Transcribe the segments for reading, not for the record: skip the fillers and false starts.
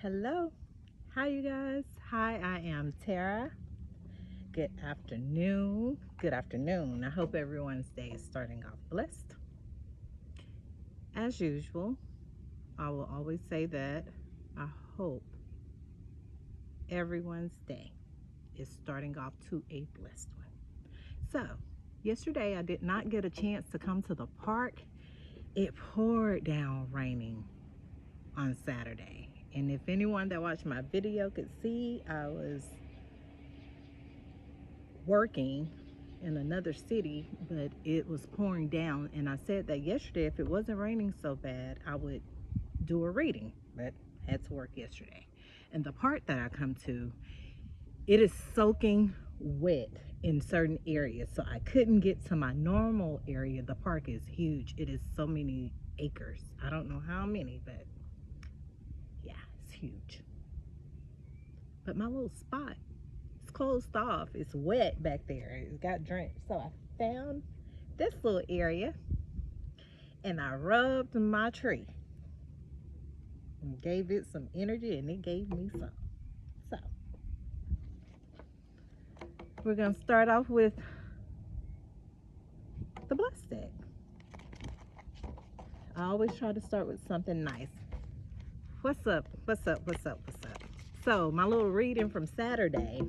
Hello, hi you guys. Hi, I am Tara. Good afternoon. Good afternoon. I hope everyone's day is starting off blessed. As usual, I will always say that I hope everyone's day is starting off to a blessed one. So, yesterday I did not get a chance to come to the park. It poured down raining on Saturday. And if anyone that watched my video could see, I was working in another city, but it was pouring down. And I said that yesterday, if it wasn't raining so bad, I would do a reading, but I had to work yesterday. And the part that I come to, it is soaking wet in certain areas. So I couldn't get to my normal area. The park is huge. It is so many acres. I don't know how many, but yeah, it's huge. But my little spot, it's closed off. It's wet back there. It got drenched. So I found this little area and I rubbed my tree and gave it some energy and it gave me some. So we're going to start off with the blessed deck. I always try to start with something nice. What's up? What's up? What's up? What's up? So my little reading from Saturday.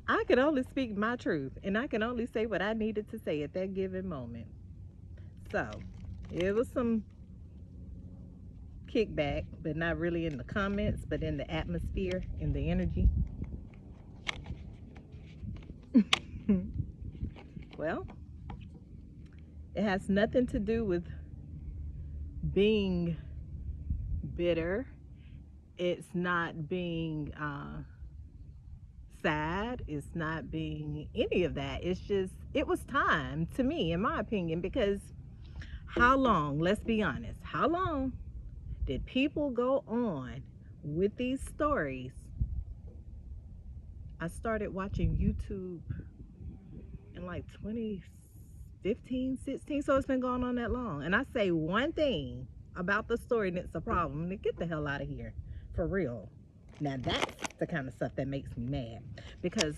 I can only speak my truth and I can only say what I needed to say at that given moment. So it was some kickback, but not really in the comments, but in the atmosphere, in the energy. Well, it has nothing to do with being bitter. It's not being sad. It's not being any of that. It's just, it was time to me, in my opinion, because how long, let's be honest, how long did people go on with these stories? I started watching YouTube in like 2015, 16, so it's been going on that long. And I say one thing about the story and it's a problem, then get the hell out of here. For real. Now that's the kind of stuff that makes me mad. Because,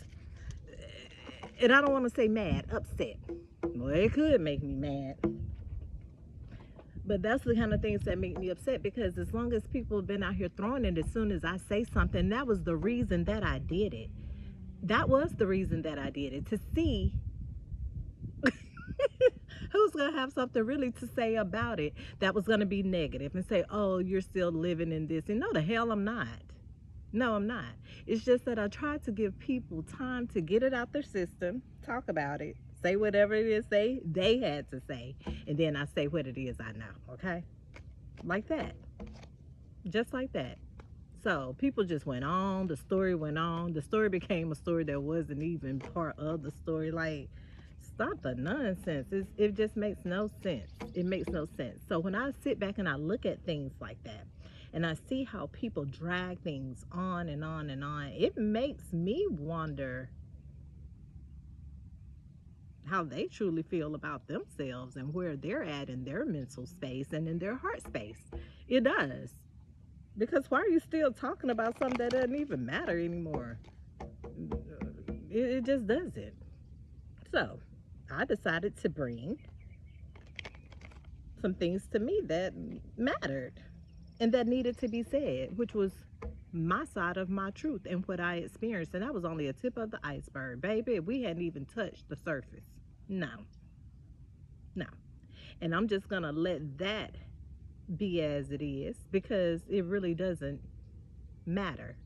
and I don't want to say mad, upset. Well, it could make me mad. But that's the kind of things that make me upset, because as long as people have been out here throwing it as soon as I say something, that was the reason that I did it. That was the reason that I did it, to see who's going to have something really to say about it that was going to be negative and say, oh, you're still living in this. And no, the hell I'm not. No, I'm not. It's just that I try to give people time to get it out their system, talk about it, say whatever it is they had to say, and then I say what it is I know, okay? Like that. Just like that. So people just went on, the story went on, the story became a story that wasn't even part of the story. Like, stop the nonsense. It just makes no sense. It makes no sense. So when I sit back and I look at things like that, and I see how people drag things on and on and on, it makes me wonder how they truly feel about themselves and where they're at in their mental space and in their heart space. It does. Because why are you still talking about something that doesn't even matter anymore? It just doesn't. So I decided to bring some things to me that mattered and that needed to be said, which was my side of my truth and what I experienced. And that was only a tip of the iceberg, baby. We hadn't even touched the surface. No, no. And I'm just going to let that be as it is, because it really doesn't matter.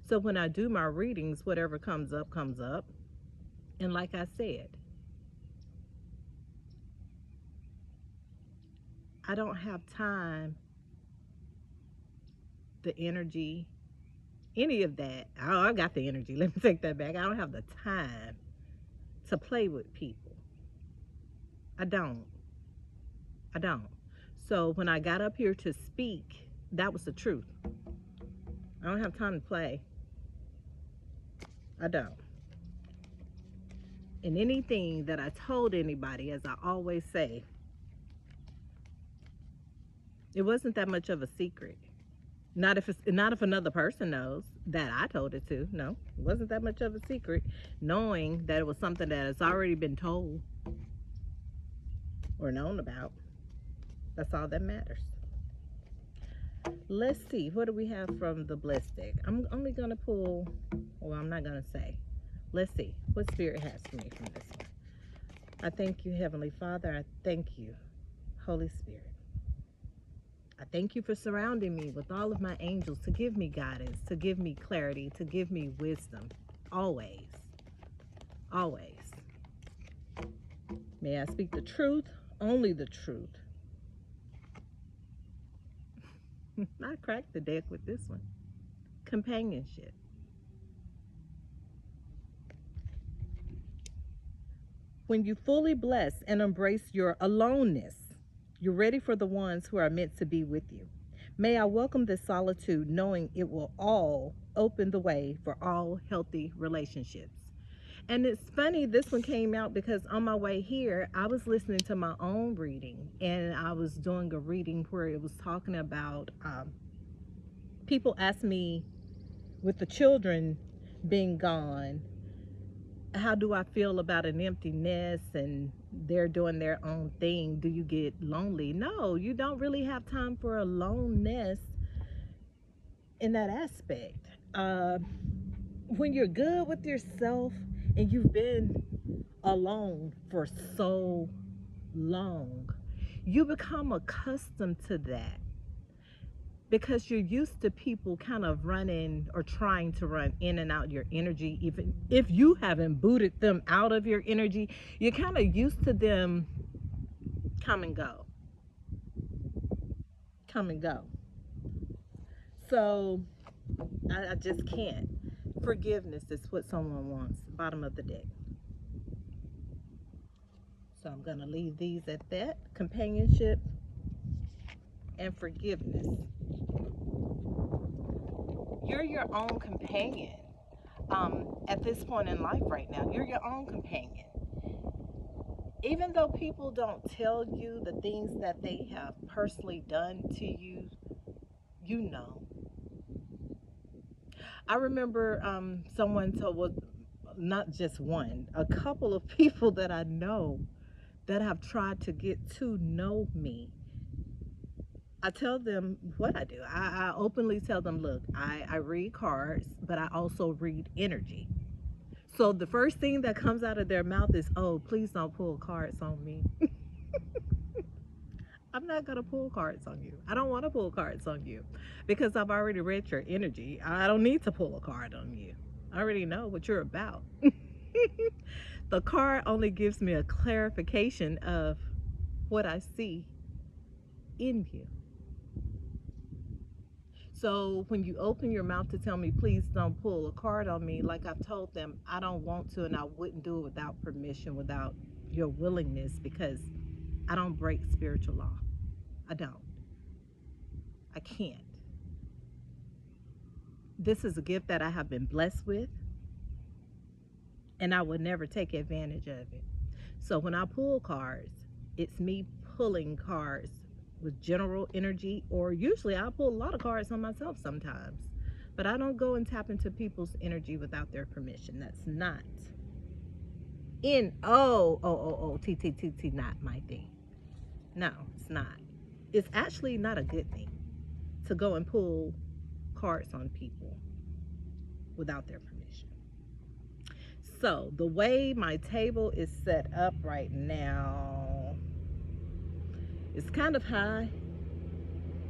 So when I do my readings, whatever comes up, comes up. And like I said, I don't have time, the energy, any of that. Oh, I got the energy. Let me take that back. I don't have the time to play with people. I don't. I don't. So when I got up here to speak, that was the truth. I don't have time to play. I don't. And anything that I told anybody, as I always say, It wasn't that much of a secret. Not if another person knows that I told it to. No, it wasn't that much of a secret, knowing that it was something that has already been told or known about. That's all that matters. Let's see, what do we have from the blessed deck? I'm only gonna pull, well, I'm not gonna say. Let's see what Spirit has for me from this one. I thank you, Heavenly Father. I thank you, Holy Spirit. I thank you for surrounding me with all of my angels to give me guidance, to give me clarity, to give me wisdom. Always. Always. May I speak the truth, only the truth. I cracked the deck with this one. Companionship. When you fully bless and embrace your aloneness, you're ready for the ones who are meant to be with you. May I welcome this solitude, knowing it will all open the way for all healthy relationships. And it's funny, this one came out because on my way here, I was listening to my own reading, and I was doing a reading where it was talking about people asked me, with the children being gone, how do I feel about an empty nest and they're doing their own thing? Do you get lonely? No, you don't really have time for a aloneness in that aspect. When you're good with yourself and you've been alone for so long, you become accustomed to that because you're used to people kind of running or trying to run in and out your energy. Even if you haven't booted them out of your energy, you're kind of used to them come and go, come and go. So I just can't. Forgiveness is what someone wants. Bottom of the deck. So I'm going to leave these at that. Companionship and forgiveness. You're your own companion. At this point in life right now, you're your own companion. Even though people don't tell you the things that they have personally done to you, you know. I remember someone told, well, not just one, a couple of people that I know that have tried to get to know me. I tell them what I do. I openly tell them, look, I read cards, but I also read energy. So the first thing that comes out of their mouth is, oh, please don't pull cards on me. I'm not going to pull cards on you. I don't want to pull cards on you because I've already read your energy. I don't need to pull a card on you. I already know what you're about. The card only gives me a clarification of what I see in you. So when you open your mouth to tell me, please don't pull a card on me, like I've told them, I don't want to, and I wouldn't do it without permission, without your willingness, because I don't break spiritual law. I don't. I can't. This is a gift that I have been blessed with, and I would never take advantage of it. So when I pull cards, it's me pulling cards with general energy, or usually I pull a lot of cards on myself sometimes. But I don't go and tap into people's energy without their permission. That's not not my thing. No, it's not. It's actually not a good thing to go and pull cards on people without their permission. So the way my table is set up right now, it's kind of high,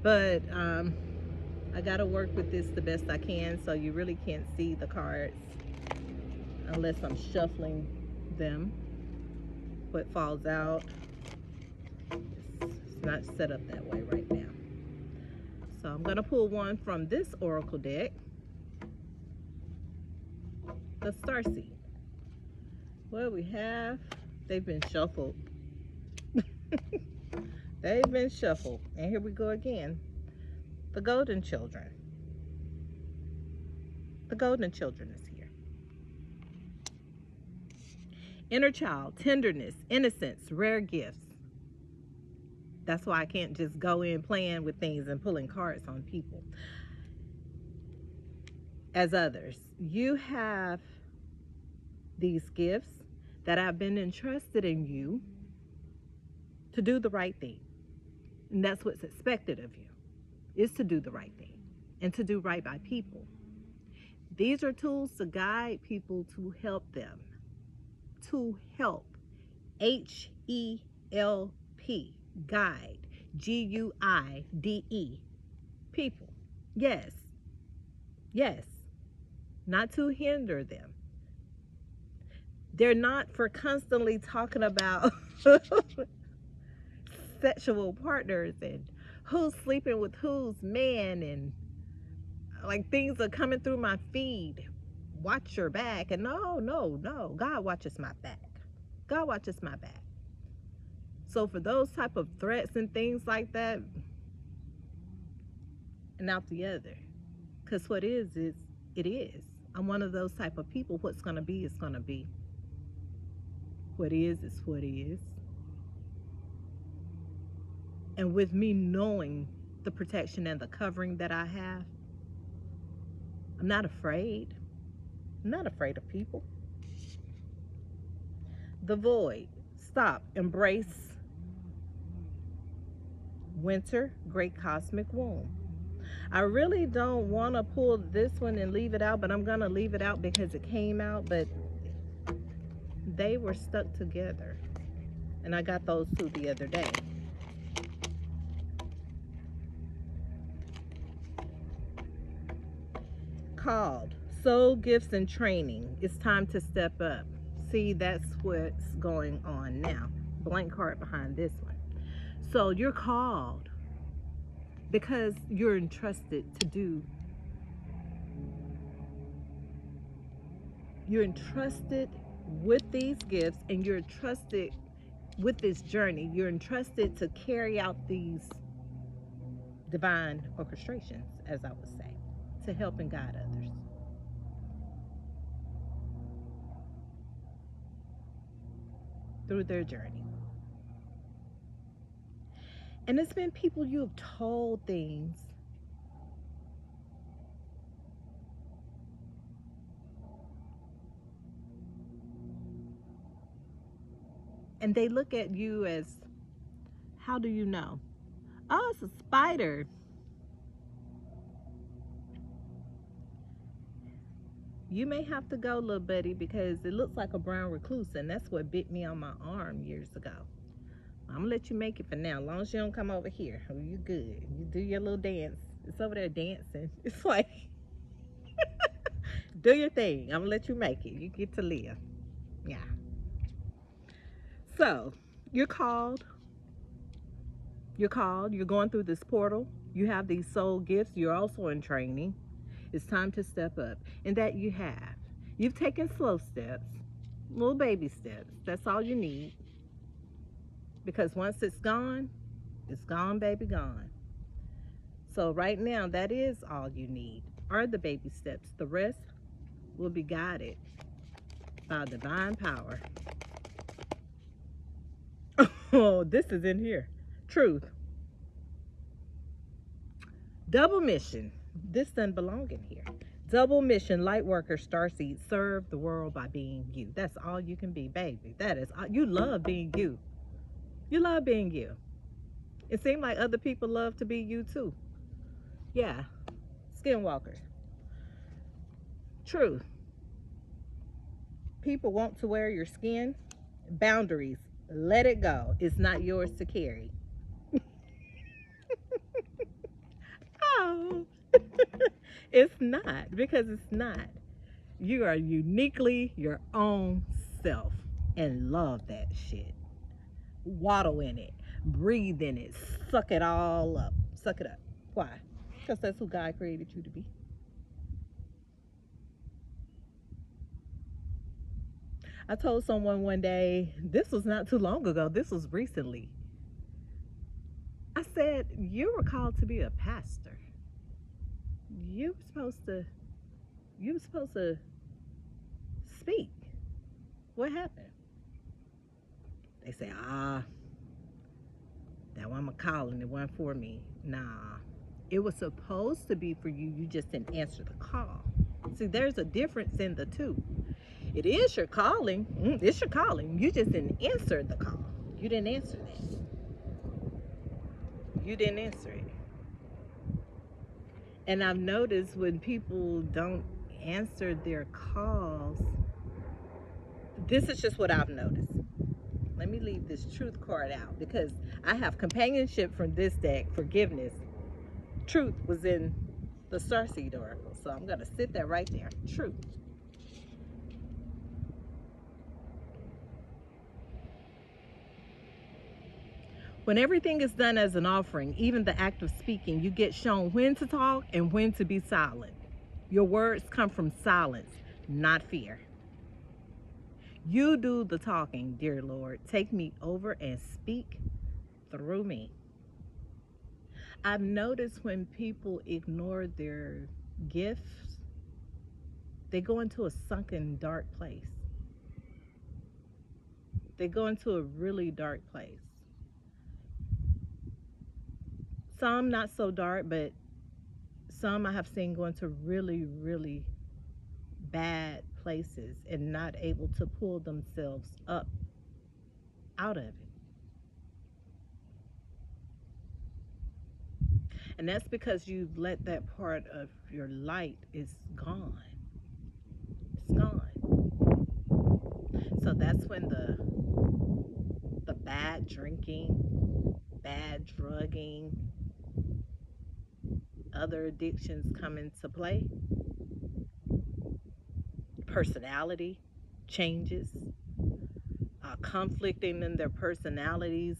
but I gotta work with this the best I can, so you really can't see the cards unless I'm shuffling them. What falls out, it's not set up that way right now. So I'm gonna pull one from this oracle deck, the Starseed. What we have, they've been shuffled. They've been shuffled. And here we go again. The Golden Children. The Golden Children is here. Inner child, tenderness, innocence, rare gifts. That's why I can't just go in playing with things and pulling cards on people. As others, you have these gifts that have been entrusted in you to do the right thing. And that's what's expected of you, is to do the right thing and to do right by people. These are tools to guide people to help them. To help. HELP. Guide. GUIDE. People. Yes. Yes. Not to hinder them. They're not for constantly talking about sexual partners and who's sleeping with whose man, and like things are coming through my feed. Watch your back. And no, no, no. God watches my back. God watches my back. So for those type of threats and things like that, and out the other. Because what is it is. I'm one of those type of people. What's gonna be is gonna be. What is what is. And with me knowing the protection and the covering that I have, I'm not afraid. I'm not afraid of people. The void. Stop. Embrace winter. Great cosmic womb. I really don't want to pull this one and leave it out, but I'm going to leave it out because it came out, but they were stuck together. And I got those two the other day. Called Soul Gifts and Training. It's time to step up. See, that's what's going on now. Blank card behind this one. So you're called because you're entrusted to do. You're entrusted with these gifts, and you're entrusted with this journey. You're entrusted to carry out these divine orchestrations, as I would say, to help and guide others through their journey. And it's been people you have told things and they look at you as, how do you know? Oh, it's a spider. You may have to go, little buddy, because it looks like a brown recluse, and that's what bit me on my arm years ago. I'm gonna let you make it for now. As long as you don't come over here, you good. You do your little dance. It's over there dancing. It's like, do your thing. I'm gonna let you make it. You get to live. Yeah. So, you're called. You're called. You're going through this portal. You have these soul gifts. You're also in training. It's time to step up. And that you have. You've taken slow steps, little baby steps. That's all you need. Because once it's gone, baby, gone. So right now, that is all you need, are the baby steps. The rest will be guided by divine power. Oh, this is in here. Truth. Double mission. This doesn't belong in here. Double mission, light worker, starseed, serve the world by being you. That's all you can be, baby. That is all. You love being you. You love being you. It seems like other people love to be you too. Yeah. Skinwalkers. Truth. People want to wear your skin. Boundaries. Let it go. It's not yours to carry. Oh. It's not, because it's not. You are uniquely your own self and love that shit. Waddle in it. Breathe in it. Suck it all up. Suck it up. Why? Because that's who God created you to be. I told someone one day, this was not too long ago, this was recently. I said, you were called to be a pastor. You were supposed to speak. What happened? They say, That wasn't my calling. It wasn't for me. Nah. It was supposed to be for you. You just didn't answer the call. See, there's a difference in the two. It is your calling. It's your calling. You just didn't answer the call. You didn't answer that. You didn't answer it. And I've noticed when people don't answer their calls, this is just what I've noticed. Let me leave this truth card out because I have companionship from this deck, forgiveness. Truth was in the Starseed Oracle. So I'm going to sit that right there. Truth. When everything is done as an offering, even the act of speaking, you get shown when to talk and when to be silent. Your words come from silence, not fear. You do the talking, dear Lord. Take me over and speak through me. I've noticed when people ignore their gifts, they go into a sunken, dark place. They go into a really dark place. Some not so dark, but some I have seen go into really, really bad places and not able to pull themselves up out of it. And that's because you've let that part of your light is gone. It's gone. So that's when the bad drinking, bad drugging, other addictions come into play. Personality changes, conflicting in their personalities.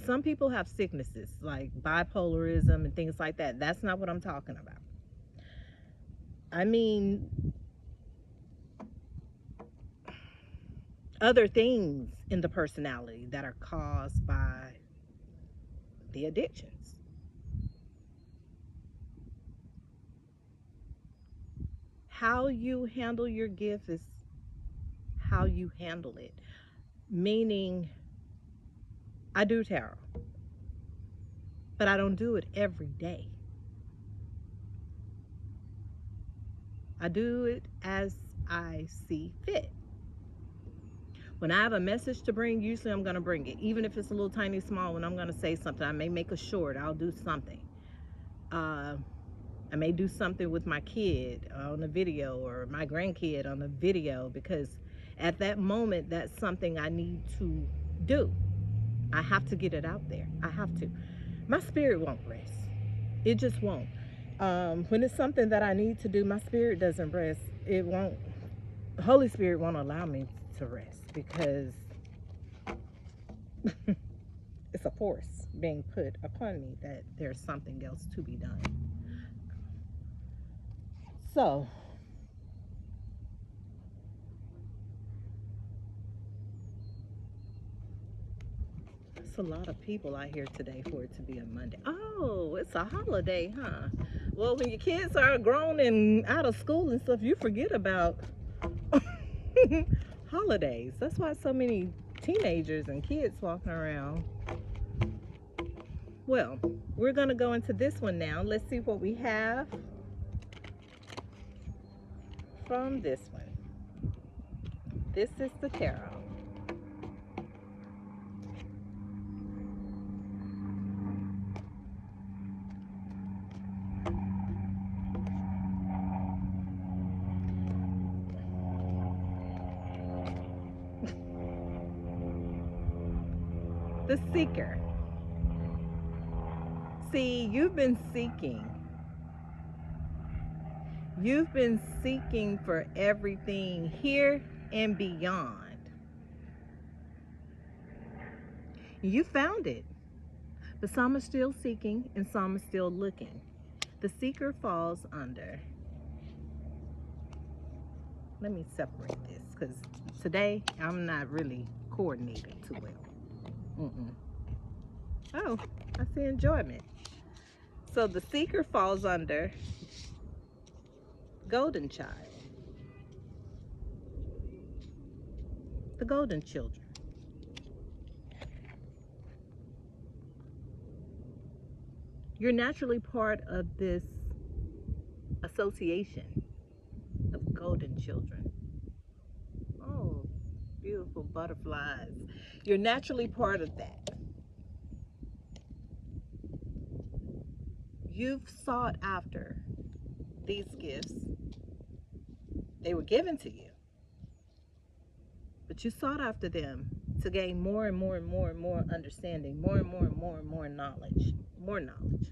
Some people have sicknesses like bipolarism and things like that. That's not what I'm talking about. I mean, other things in the personality that are caused by the addictions. How you handle your gift is how you handle it. Meaning, I do tarot, but I don't do it every day. I do it as I see fit. When I have a message to bring, usually I'm going to bring it. Even if it's a little tiny small, when I'm going to say something, I may make a short, I'll do something. I may do something with my kid on a video or my grandkid on a video because at that moment, that's something I need to do. I have to get it out there. I have to. My spirit won't rest. It just won't. When it's something that I need to do, my spirit doesn't rest. It won't. The Holy Spirit won't allow me to rest because it's a force being put upon me that there's something else to be done. So, it's a lot of people out here today for it to be a Monday. Oh, it's a holiday, huh? Well, when your kids are grown and out of school and stuff, you forget about holidays. That's why so many teenagers and kids walking around. Well, we're going to go into this one now. Let's see what we have from this one. This is the tarot. The Seeker. See, you've been seeking. You've been seeking for everything here and beyond. You found it. But some are still seeking and some are still looking. The Seeker falls under. Let me separate this because today I'm not really coordinated too well. Oh, I see enjoyment. So the Seeker falls under Golden Child. The Golden Children. You're naturally part of this association of golden children. Oh, beautiful butterflies. You're naturally part of that. You've sought after these gifts. They were given to you, but you sought after them to gain more and more and more and more understanding, more and more and more and more knowledge, more knowledge.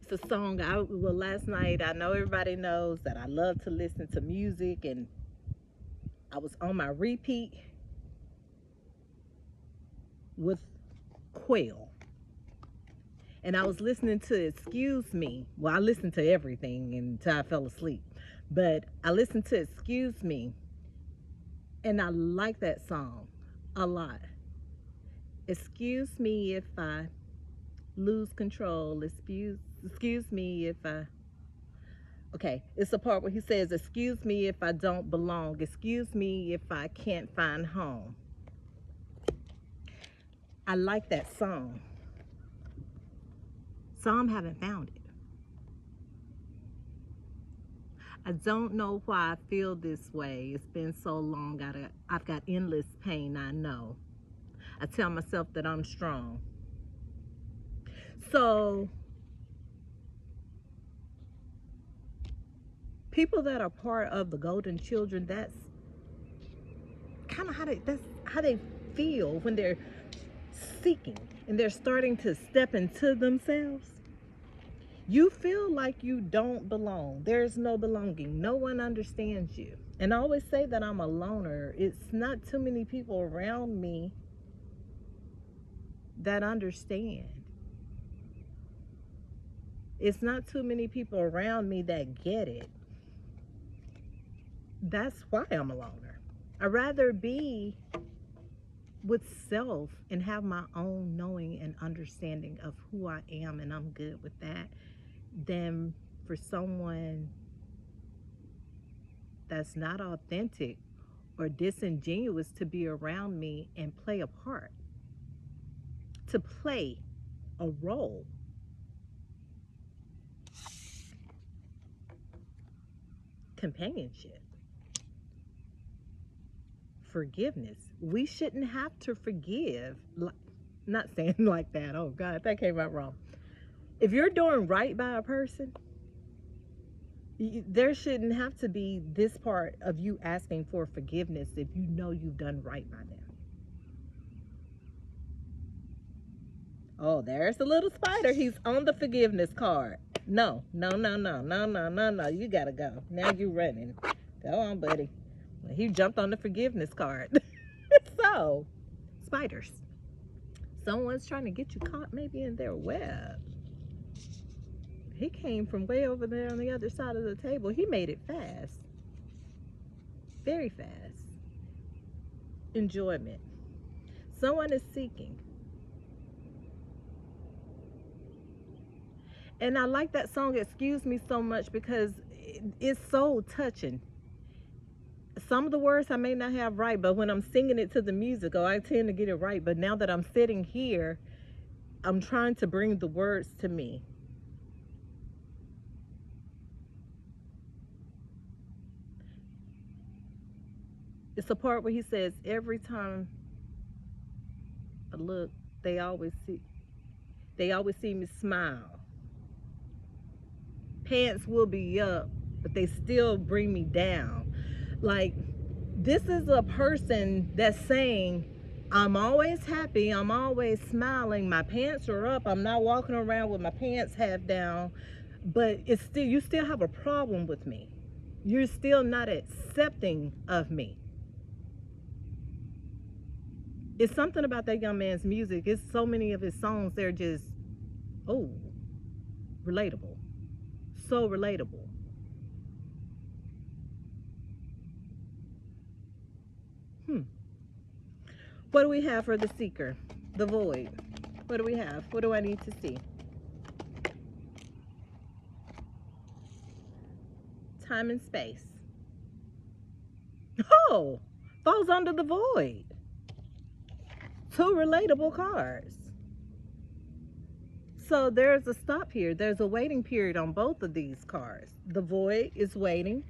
It's a song last night, I know everybody knows that I love to listen to music, and I was on my repeat with Quail. And I was listening to Excuse Me. Well, I listened to everything until I fell asleep. But I listened to Excuse Me, and I like that song a lot. Excuse me if I lose control. Excuse me if I... Okay, it's the part where he says, excuse me if I don't belong. Excuse me if I can't find home. I like that song. Some haven't found it. I don't know why I feel this way. It's been so long. I've got endless pain, I know. I tell myself that I'm strong. So, people that are part of the golden children, that's kind of that's how they feel when they're seeking and they're starting to step into themselves. You feel like you don't belong. There's no belonging. No one understands you. And I always say that I'm a loner. It's not too many people around me that understand. It's not too many people around me that get it. That's why I'm a loner. I'd rather be with self and have my own knowing and understanding of who I am, and I'm good with that, than for someone that's not authentic or disingenuous to be around me and play a part, to play a role. Companionship, forgiveness. We shouldn't have to forgive. Not saying like that. Oh God, that came out wrong. If you're doing right by a person, there shouldn't have to be this part of you asking for forgiveness if you know you've done right by them. Oh, there's the little spider. He's on the forgiveness card. No, no, no, no, no, no, no, no. You gotta go. Now you're running. Go on, buddy. Well, he jumped on the forgiveness card. So, spiders. Someone's trying to get you caught maybe in their web. He came from way over there on the other side of the table. He made it fast. Very fast. Enjoyment. Someone is seeking. And I like that song, Excuse Me, so much because it's so touching. Some of the words I may not have right, but when I'm singing it to the music, I tend to get it right. But now that I'm sitting here, I'm trying to bring the words to me. It's a part where he says, every time I look, they always see me smile. Pants will be up, but they still bring me down. Like, this is a person that's saying, I'm always happy, I'm always smiling, my pants are up, I'm not walking around with my pants half down, but it's still, you still have a problem with me. You're still not accepting of me. It's something about that young man's music. It's so many of his songs, they're just, oh, relatable. So relatable. What do we have for the seeker? The void. What do we have? What do I need to see? Time and space. Oh, falls under the void. Two relatable cards. So there's a stop here. There's a waiting period on both of these cars. The void is waiting.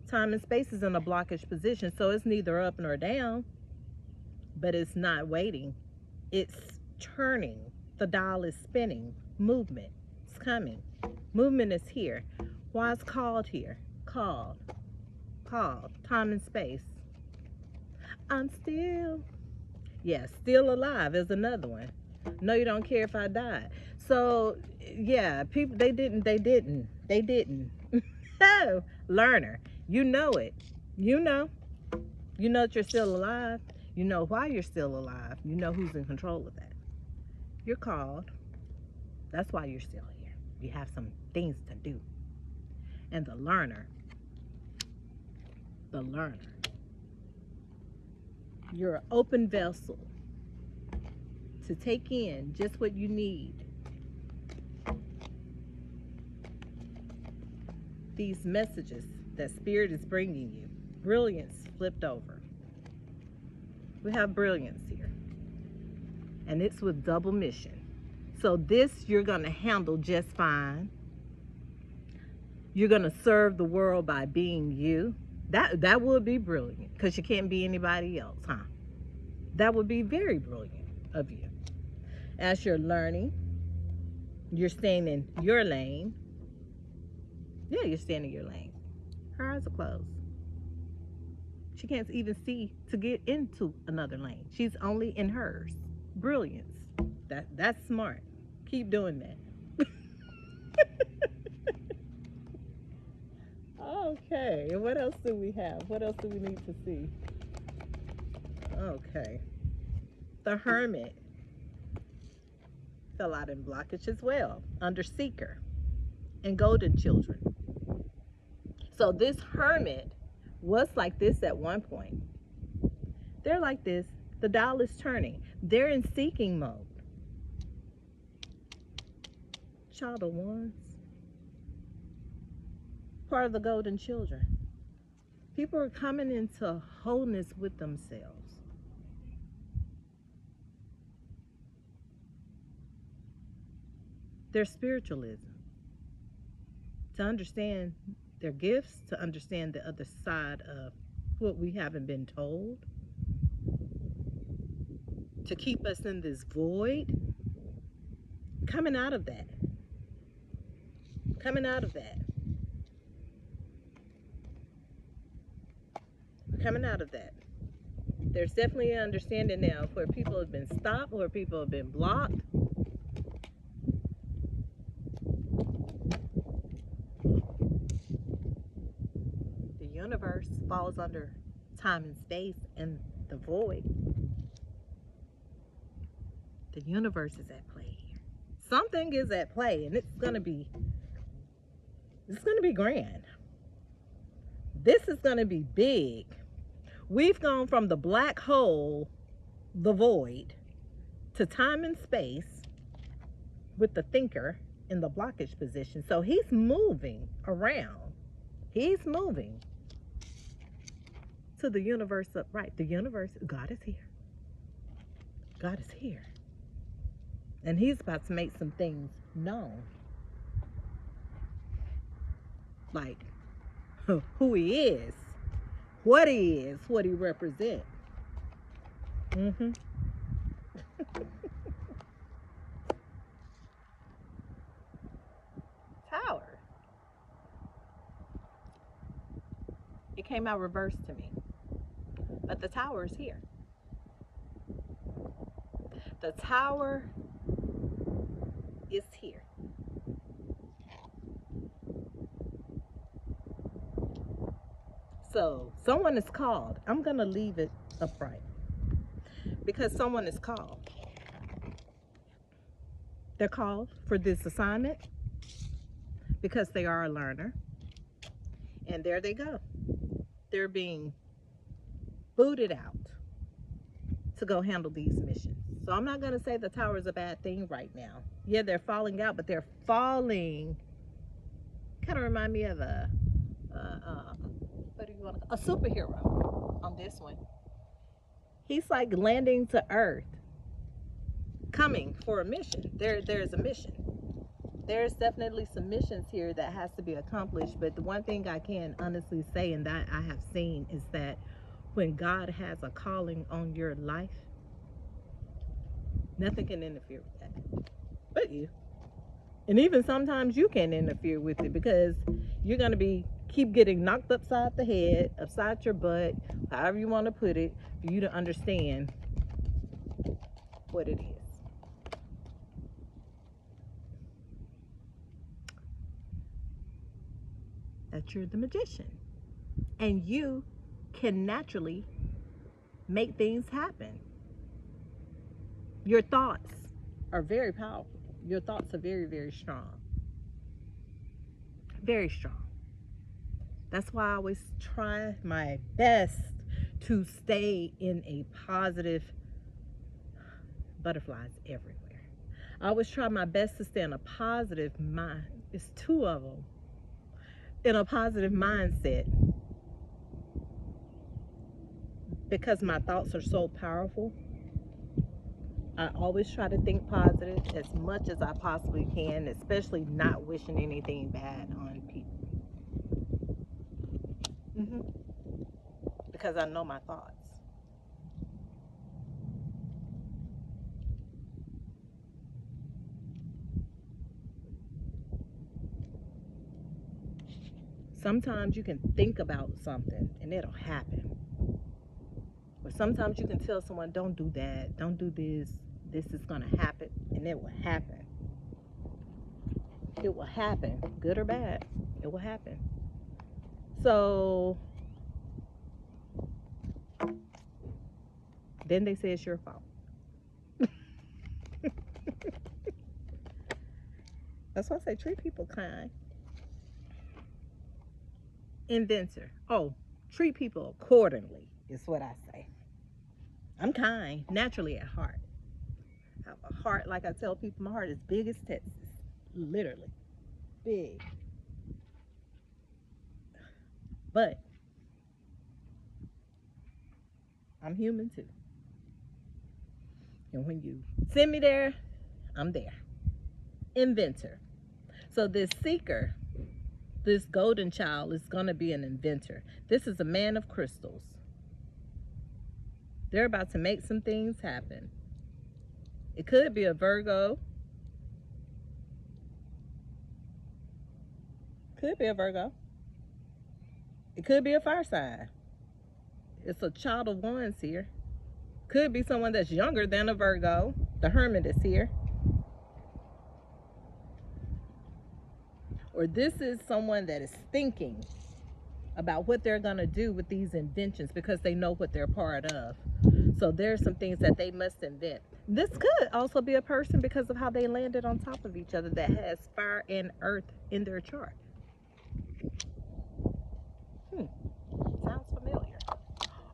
Time and space is in a blockage position, so it's neither up nor down, but it's not waiting. It's turning. The dial is spinning. Movement is coming. Movement is here. Why is called here? Called. Called. Time and space. I'm still. Yes, still alive is another one. No, you don't care if I died. So yeah, people they didn't. Oh, learner. You know it. You know. You know that you're still alive. You know why you're still alive. You know who's in control of that. You're called. That's why you're still here. You have some things to do. And the learner. You're an open vessel to take in just what you need. These messages that Spirit is bringing you. Brilliance flipped over. We have brilliance here. And it's with double mission. So this you're going to handle just fine. You're going to serve the world by being you. That would be brilliant because you can't be anybody else, huh? That would be very brilliant of you. As you're learning, you're staying in your lane. Yeah, you're staying in your lane. Her eyes are closed. She can't even see to get into another lane. She's only in hers. Brilliance. That's smart. Keep doing that. Okay, and what else do we have? What else do we need to see? Okay. The Hermit fell out in blockage as well, under Seeker and Golden Children. So this Hermit was like this at one point. They're like this. The dial is turning. They're in seeking mode. Child of Wands. Part of the Golden Children. People are coming into wholeness with themselves. Their spiritualism. To understand their gifts, to understand the other side of what we haven't been told. To keep us in this void. Coming out of that. Coming out of that. Coming out of that. There's definitely an understanding now where people have been stopped, where people have been blocked. The universe falls under time and space and the void. The universe is at play here. Something is at play, and it's gonna be grand. This is gonna be big. We've gone from the black hole, the void, to time and space with the thinker in the blockage position. So he's moving around. He's moving to the universe upright. The universe, God is here. God is here. And he's about to make some things known. Like who he is. What he is, what he represents. Tower. It came out reversed to me. But the tower is here. The tower is here. So someone is called. I'm going to leave it upright because someone is called. They're called for this assignment because they are a learner. And there they go. They're being booted out to go handle these missions. So I'm not going to say the tower is a bad thing right now. Yeah, they're falling out, but they're falling. Kind of remind me of a superhero on this one. He's like landing to earth, coming for a mission. There's a mission. There's definitely some missions here that has to be accomplished. But the one thing I can honestly say, and that I have seen, is that when God has a calling on your life, nothing can interfere with that but you. And even sometimes you can interfere with it, because you're going to keep getting knocked upside the head, upside your butt, however you want to put it, for you to understand what it is. That you're the magician. And you can naturally make things happen. Your thoughts are very powerful. Your thoughts are very, very strong. Very strong. That's why I always try my best to stay in a positive, butterflies everywhere. I always try my best to stay in a positive mind. It's two of them. In a positive mindset. Because my thoughts are so powerful, I always try to think positive as much as I possibly can, especially not wishing anything bad on people. Because I know my thoughts. Sometimes you can think about something and it'll happen. Or sometimes you can tell someone, don't do that, don't do this, this is going to happen, and it will happen. It will happen, good or bad, it will happen. So then they say it's your fault. That's why I say treat people kind. Inventor. Oh, treat people accordingly is what I say. I'm kind, naturally at heart. I have a heart, like I tell people, my heart is big as Texas. Literally. Big. But I'm human too. And when you send me there, I'm there. Inventor. So this seeker, this golden child, is going to be an inventor. This is a man of crystals. They're about to make some things happen. It could be a Virgo. Could be a Virgo. It could be a fire sign. It's a child of wands here. Could be someone that's younger than a Virgo. The Hermit is here. Or this is someone that is thinking about what they're going to do with these inventions, because they know what they're part of. So there's some things that they must invent. This could also be a person, because of how they landed on top of each other, that has fire and earth in their chart. Sounds familiar.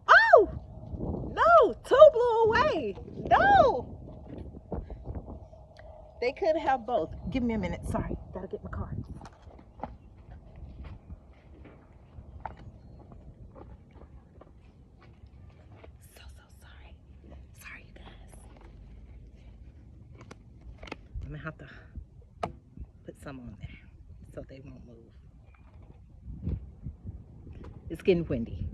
Oh! No! Two blew away! No! They could have both. Give me a minute. Sorry. Gotta get my cards. So sorry. Sorry, you guys. I'm gonna have to put some on there so they won't move. It's getting windy.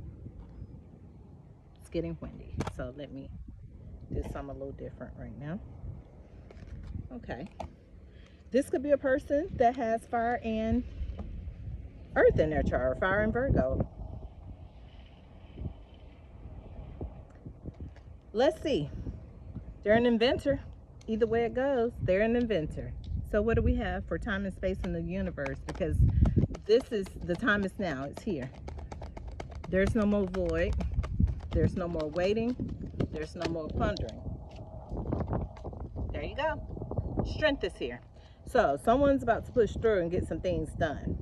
It's getting windy. So let me do something a little different right now. Okay. This could be a person that has fire and earth in their chart, fire and Virgo. Let's see. They're an inventor. Either way it goes, they're an inventor. So what do we have for time and space in the universe? Because this is, the time is now. It's here. There's no more void. There's no more waiting. There's no more pondering. There you go. Strength is here. So someone's about to push through and get some things done.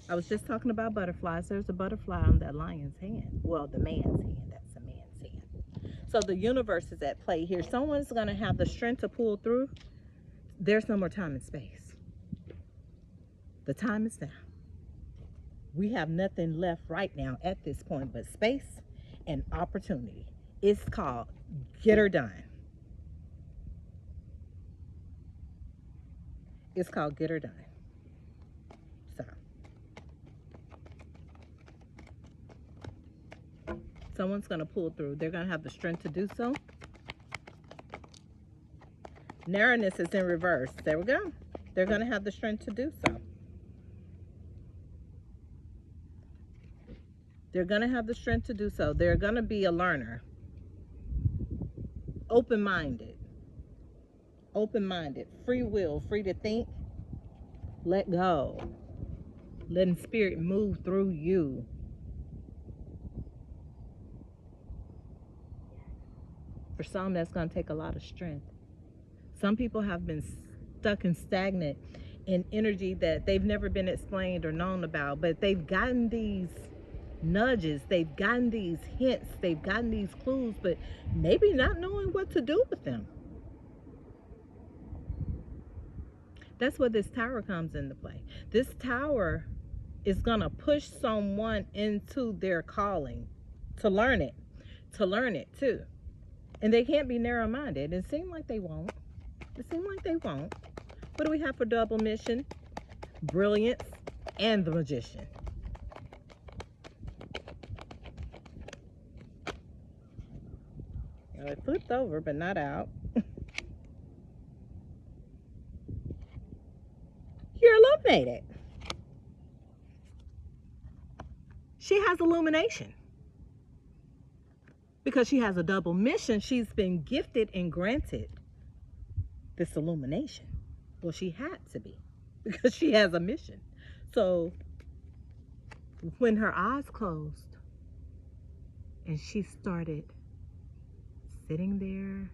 I was just talking about butterflies. There's a butterfly on that lion's hand. Well, the man's hand. That's the man's hand. So the universe is at play here. Someone's going to have the strength to pull through. There's no more time and space. The time is now. We have nothing left right now at this point but space and opportunity. It's called Get her done. It's called Get Her Done. So, someone's going to pull through. They're going to have the strength to do so. Narrowness is in reverse. There we go. They're going to have the strength to do so. They're going to have the strength to do so. They're going to be a learner. Open-minded. Open-minded. Free will. Free to think. Let go. Letting spirit move through you. For some, that's going to take a lot of strength. Some people have been stuck and stagnant in energy that they've never been explained or known about, but they've gotten these nudges, they've gotten these hints, they've gotten these clues, but maybe not knowing what to do with them. That's where this tower comes into play. This tower is going to push someone into their calling to learn it too. And they can't be narrow-minded. It seems like they won't. It seems like they won't. What do we have for double mission? Brilliance and the Magician. Now it flipped over, but not out. You're illuminated. She has illumination. Because she has a double mission, she's been gifted and granted this illumination. Well, she had to be, because she has a mission. So when her eyes closed and she started sitting there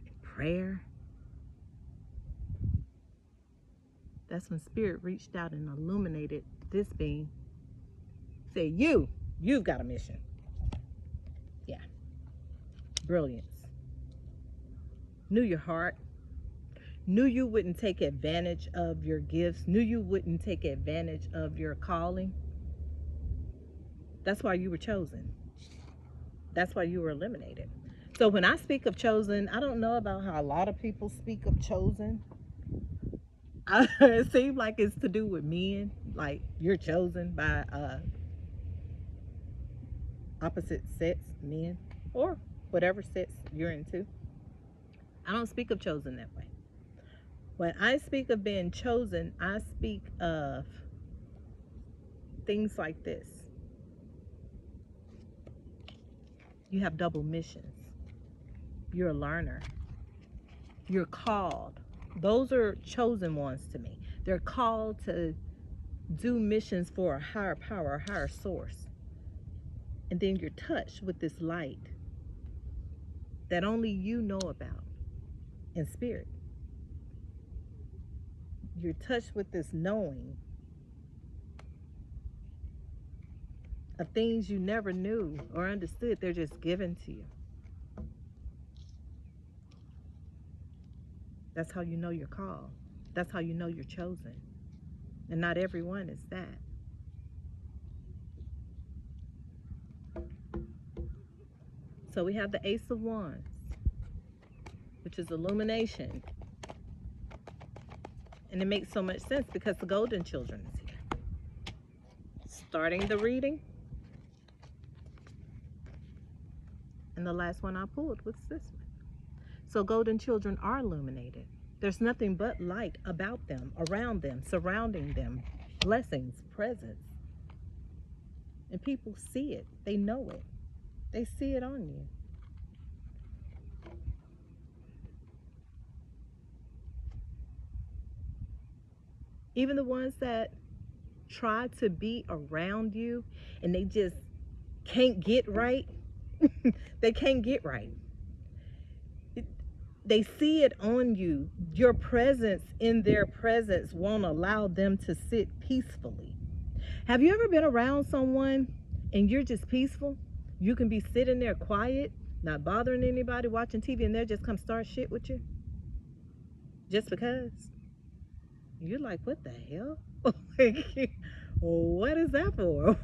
in prayer, that's when spirit reached out and illuminated this being. Said, you've got a mission. Yeah. Brilliance. Knew your heart. Knew you wouldn't take advantage of your gifts. Knew you wouldn't take advantage of your calling. That's why you were chosen. That's why you were eliminated. So when I speak of chosen, I don't know about how a lot of people speak of chosen. It seems like it's to do with men. Like you're chosen by opposite sex, men, or whatever sex you're into. I don't speak of chosen that way. When I speak of being chosen, I speak of things like this. You have double missions. You're a learner. You're called. Those are chosen ones to me. They're called to do missions for a higher power, a higher source. And then you're touched with this light that only you know about in spirit. You're touched with this knowing of things you never knew or understood. They're just given to you. That's how you know you're called. That's how you know you're chosen. And not everyone is that. So we have the Ace of Wands, which is illumination. And it makes so much sense because the Golden Children is here. Starting the reading. And the last one I pulled was this one. So Golden Children are illuminated. There's nothing but light about them, around them, surrounding them. Blessings, presence. And people see it. They know it. They see it on you. Even the ones that try to be around you and they just can't get right. They can't get right. They see it on you. Your presence in their presence won't allow them to sit peacefully. Have you ever been around someone and you're just peaceful? You can be sitting there quiet, not bothering anybody, watching TV, and they'll just come start shit with you? Just because? You're like, what the hell? What is that for?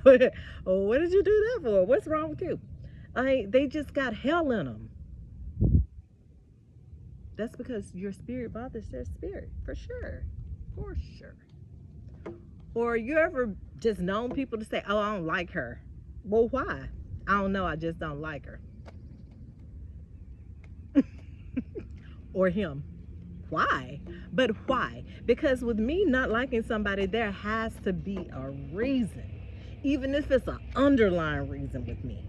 What did you do that for? What's wrong with you? They just got hell in them. That's because your spirit bothers their spirit, for sure. For sure. Or you ever just known people to say, oh, I don't like her. Well, why? I don't know, I just don't like her. Or him. Why? But why? Because with me not liking somebody, there has to be a reason. Even if it's an underlying reason with me.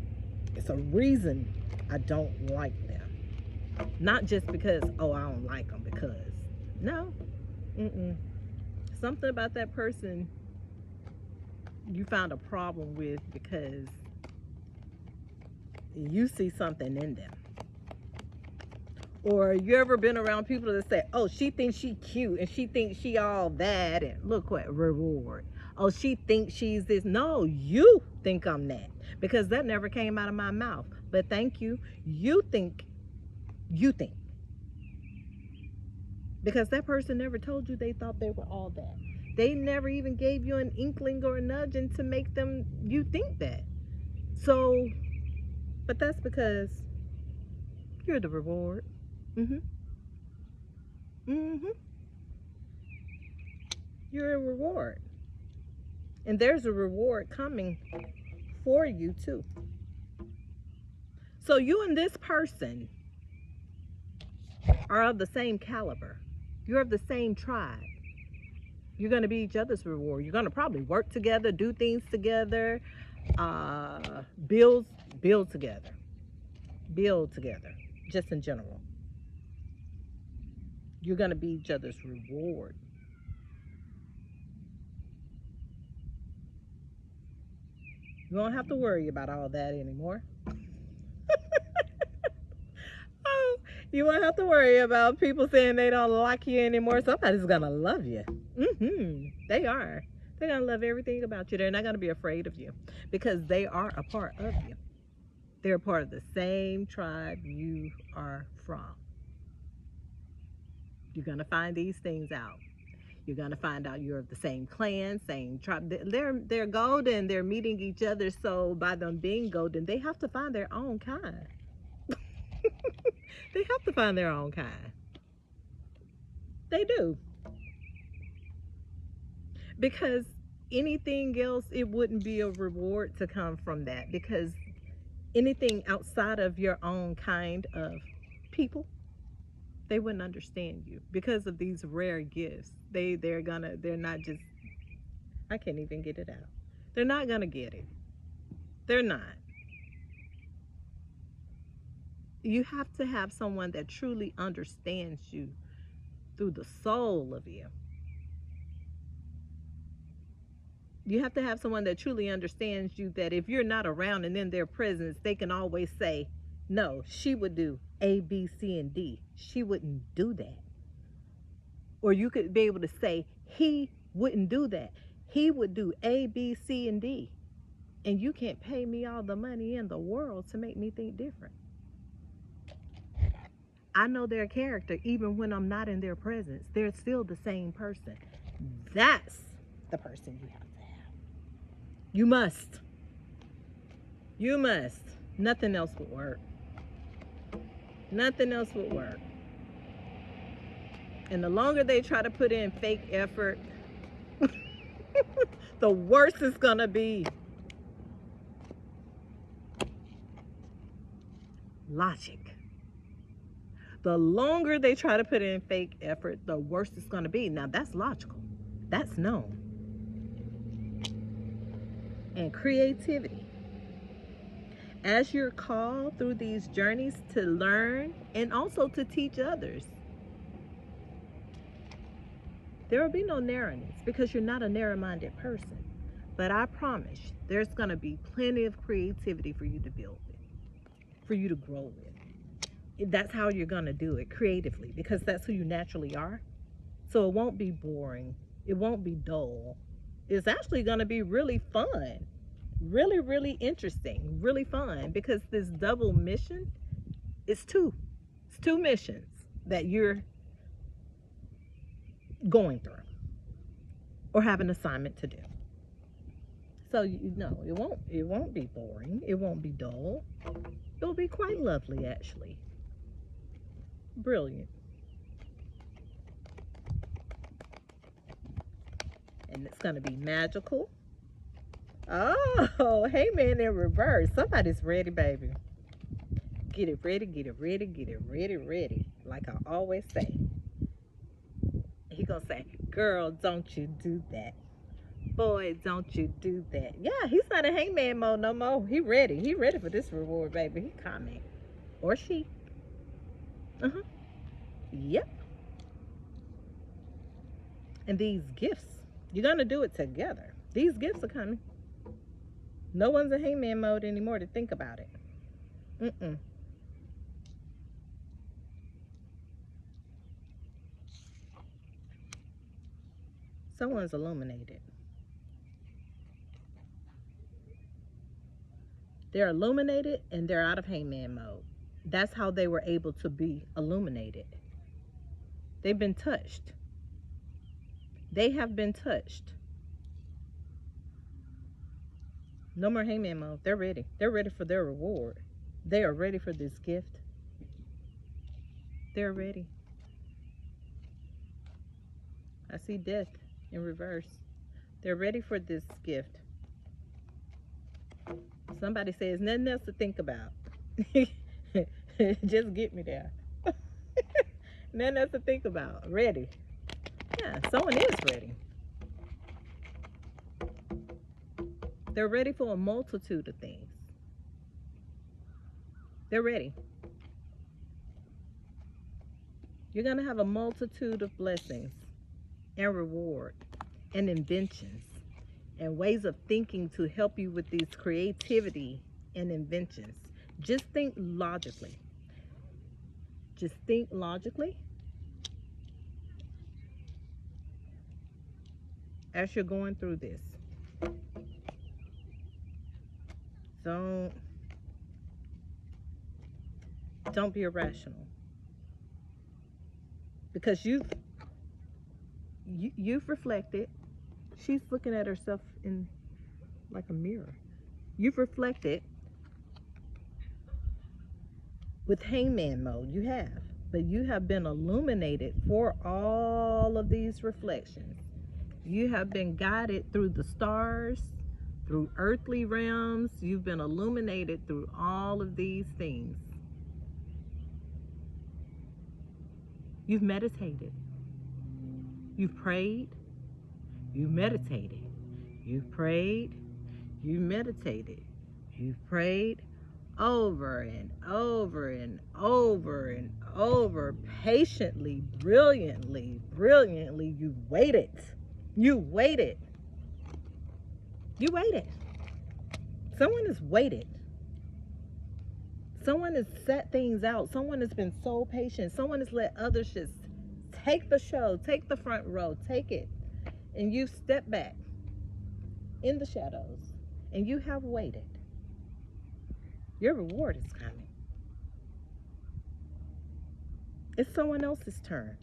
It's a reason I don't like them. Not just because, oh, I don't like them because. No. Mm-mm. Something about that person you found a problem with because you see something in them. Or you ever been around people that say, oh, she thinks she cute and she thinks she all that, and look what reward. Oh, she thinks she's this. No, you think I'm that, because that never came out of my mouth. But thank you. You think. Because that person never told you they thought they were all that. They never even gave you an inkling or a nudging to make them you think that. So, but that's because you're the reward. Mm-hmm. Mm-hmm. You're a reward. And there's a reward coming for you too. So you and this person are of the same caliber. You're of the same tribe. You're going to be each other's reward. You're going to probably work together, do things together, build together. Build together, just in general. You're going to be each other's reward. You don't have to worry about all that anymore. Oh, you won't have to worry about people saying they don't like you anymore. Somebody's going to love you. They are. They're going to love everything about you. They're not going to be afraid of you because they are a part of you. They're a part of the same tribe you are from. You're going to find these things out. You're going to find out you're of the same clan, same tribe. They're golden. They're meeting each other. So by them being golden, they have to find their own kind. They have to find their own kind. They do. Because anything else, it wouldn't be a reward to come from that. Because anything outside of your own kind of people, they wouldn't understand you because of these rare gifts. They're not just, I can't even get it out. They're not gonna get it. They're not. You have to have someone that truly understands you through the soul of you. You have to have someone that truly understands you, that if you're not around and in their presence, they can always say, no, she would do A, B, C, and D. She wouldn't do that. Or you could be able to say, he wouldn't do that. He would do A, B, C, and D. And you can't pay me all the money in the world to make me think different. I know their character even when I'm not in their presence. They're still the same person. That's the person you have to have. You must. You must. Nothing else would work. Nothing else would work. And the longer they try to put in fake effort, the worse it's gonna be. Logic. The longer they try to put in fake effort, the worse it's gonna be. Now that's logical. That's known. And creativity. As you're called through these journeys to learn and also to teach others, there will be no narrowness because you're not a narrow-minded person. But I promise there's going to be plenty of creativity for you to build with, for you to grow with. That's how you're going to do it, creatively, because that's who you naturally are. So it won't be boring. It won't be dull. It's actually going to be really fun. Really, really interesting. Really fun, because this double mission is two. It's two missions that you're going through or have an assignment to do. So you know, it won't be boring. It won't be dull. It'll be quite lovely, actually. Brilliant. And it's going to be magical. Oh, hey man, in reverse. Somebody's ready, baby. Get it ready, get it ready, get it ready, ready. Like I always say. He gonna say, girl, don't you do that. Boy, don't you do that. Yeah, he's not in hangman mode no more. He ready. He ready for this reward, baby. He coming. Or she. Uh-huh. Yep. And these gifts, you're gonna do it together. These gifts are coming. No one's in hangman mode anymore to think about it. Mm-mm. Someone's illuminated. They're illuminated and they're out of hangman mode. That's how they were able to be illuminated. They've been touched. They have been touched. No more hangman mode. They're ready. They're ready for their reward. They are ready for this gift. They're ready. I see death in reverse. They're ready for this gift. Somebody says nothing else to think about. Just get me there. Nothing else to think about. Ready. Yeah, someone is ready. They're ready for a multitude of things. They're ready. You're going to have a multitude of blessings and reward and inventions and ways of thinking to help you with these creativity and inventions. Just think logically. Just think logically as you're going through this. Don't be irrational, because you've reflected. She's looking at herself in like a mirror. You've reflected with hangman mode. You have, but you have been illuminated for all of these reflections. You have been guided through the stars, through earthly realms. You've been illuminated through all of these things. You've meditated. You've prayed. You've meditated. You've prayed. You've meditated. You've prayed over and over and over and over, patiently, brilliantly, brilliantly. You waited. You waited. You waited. Someone has waited. Someone has set things out. Someone has been so patient. Someone has let others just take the show, take the front row, take it. And you step back in the shadows and you have waited. Your reward is coming. It's someone else's turn.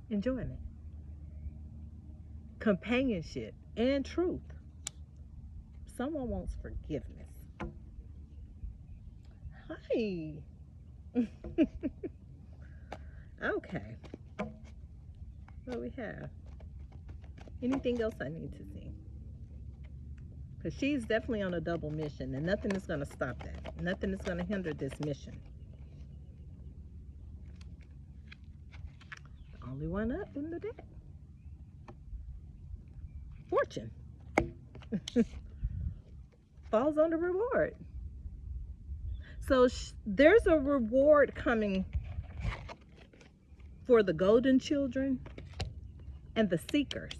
Enjoyment, companionship, and truth. Someone wants forgiveness. Hi. Okay. What we have? Anything else I need to see? Because she's definitely on a double mission, and nothing is going to stop that. Nothing is going to hinder this mission. The only one up in the deck. Fortune. Falls on the reward. So there's a reward coming for the golden children and the seekers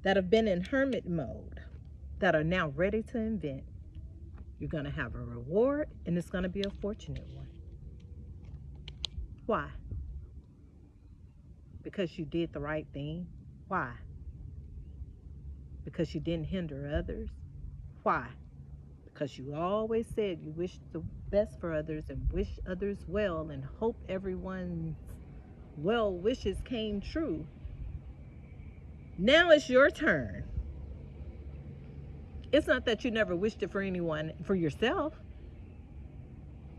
that have been in hermit mode, that are now ready to invent. You're going to have a reward, and it's going to be a fortunate one. Why? Because you did the right thing. Why? Because you didn't hinder others. Why? Because you always said you wish the best for others and wish others well and hope everyone's well wishes came true. Now it's your turn. It's not that you never wished it for anyone, for yourself.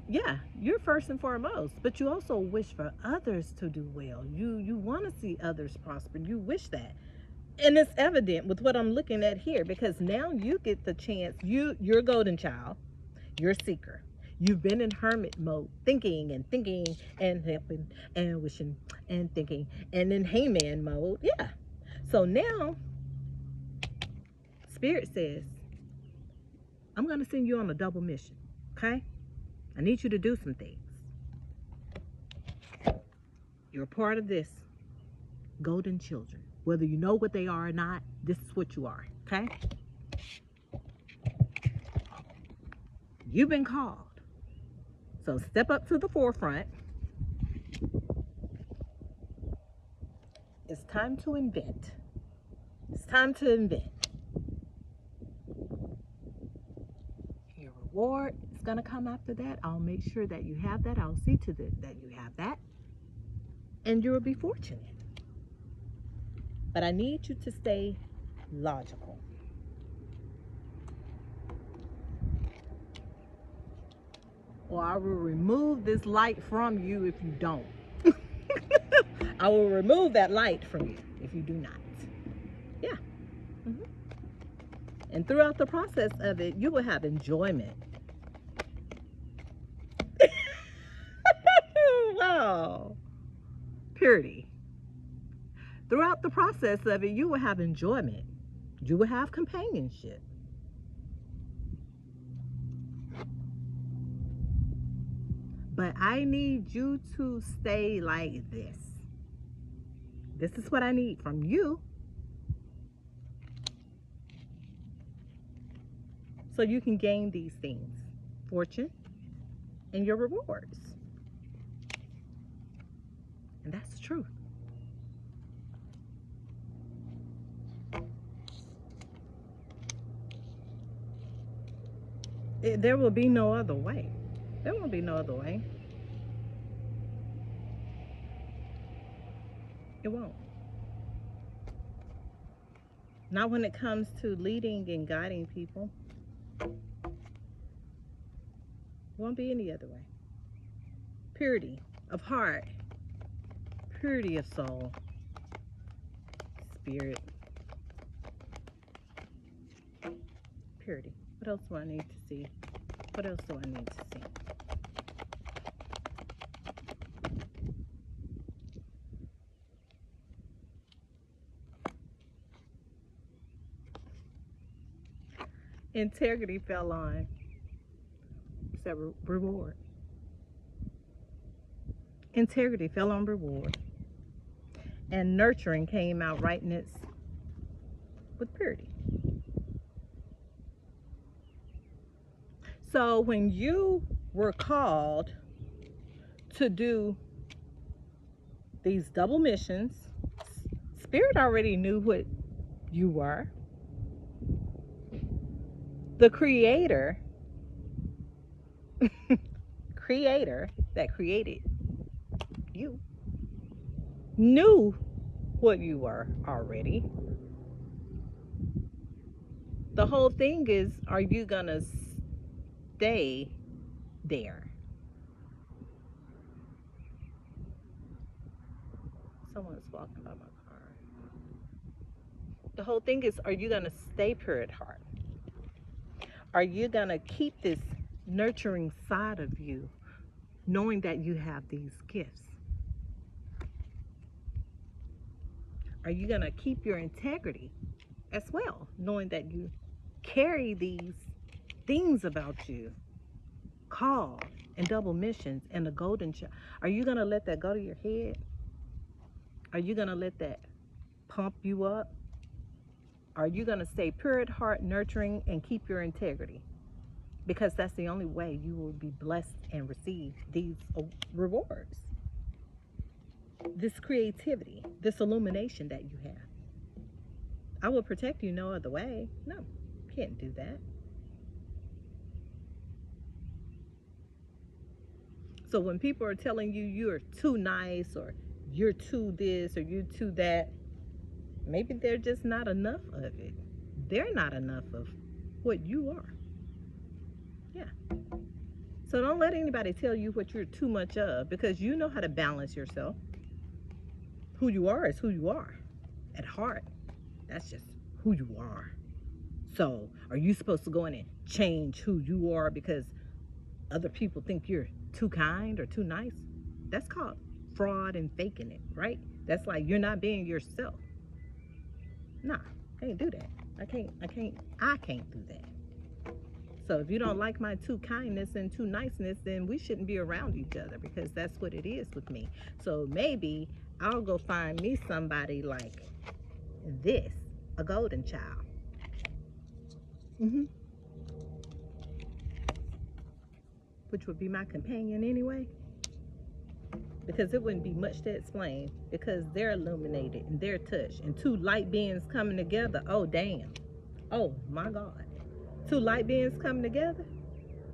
Yeah, you're first and foremost, but you also wish for others to do well. You want to see others prosper. You wish that. And it's evident with what I'm looking at here, because now you get the chance. You're a golden child. You're a seeker. You've been in hermit mode, thinking and thinking and helping and wishing and thinking, and in Heyman mode. Yeah. So now Spirit says, I'm going to send you on a double mission. Okay? I need you to do some things. You're a part of this golden children. Whether you know what they are or not, this is what you are. Okay? You've been called. So step up to the forefront. It's time to invent. It's time to invent. Your reward is going to come after that. I'll make sure that you have that. I'll see to that you have that. And you will be fortunate. But I need you to stay logical. Or I will remove this light from you if you don't. I will remove that light from you if you do not. Yeah. Mm-hmm. And throughout the process of it, you will have enjoyment. Wow. Purity. Throughout the process of it, you will have enjoyment. You will have companionship. But I need you to stay like this. This is what I need from you. So you can gain these things. Fortune and your rewards. And that's the truth. There will be no other way. There won't be no other way. It won't. Not when it comes to leading and guiding people. It won't be any other way. Purity of heart. Purity of soul. Spirit. Purity. What else do I need to see? What else do I need to see? Integrity fell on. It's a reward. Integrity fell on reward. And nurturing came out right next with purity. So when you were called to do these double missions, Spirit already knew what you were. The creator that created you knew what you were already. The whole thing is, are you gonna stay there? Someone's walking by my car. The whole thing is, are you gonna stay pure at heart? Are you gonna keep this nurturing side of you, knowing that you have these gifts? Are you gonna keep your integrity as well, knowing that you carry these things about you, call and double missions and the golden child? Are you gonna let that go to your head? Are you gonna let that pump you up? Are you gonna stay pure at heart, nurturing, and keep your integrity? Because that's the only way you will be blessed and receive these rewards. This creativity, this illumination that you have. I will protect you no other way. No, can't do that. So when people are telling you you're too nice, or you're too this, or you're too that, Maybe they're just not enough of it. They're not enough of what you are. Yeah. So don't let anybody tell you what you're too much of, because you know how to balance yourself. Who you are is who you are at heart. That's just who you are. So are you supposed to go in and change who you are because other people think you're too kind or too nice? That's called fraud and faking it, right? That's like you're not being yourself. Nah, can't do that. I can't do that. So if you don't like my too kindness and too niceness, then we shouldn't be around each other, because that's what it is with me. So maybe I'll go find me somebody like this, a golden child. hmm Which would be my companion anyway, because it wouldn't be much to explain, because they're illuminated and they're touched, and two light beings coming together. Oh damn. Oh my God. Two light beings coming together,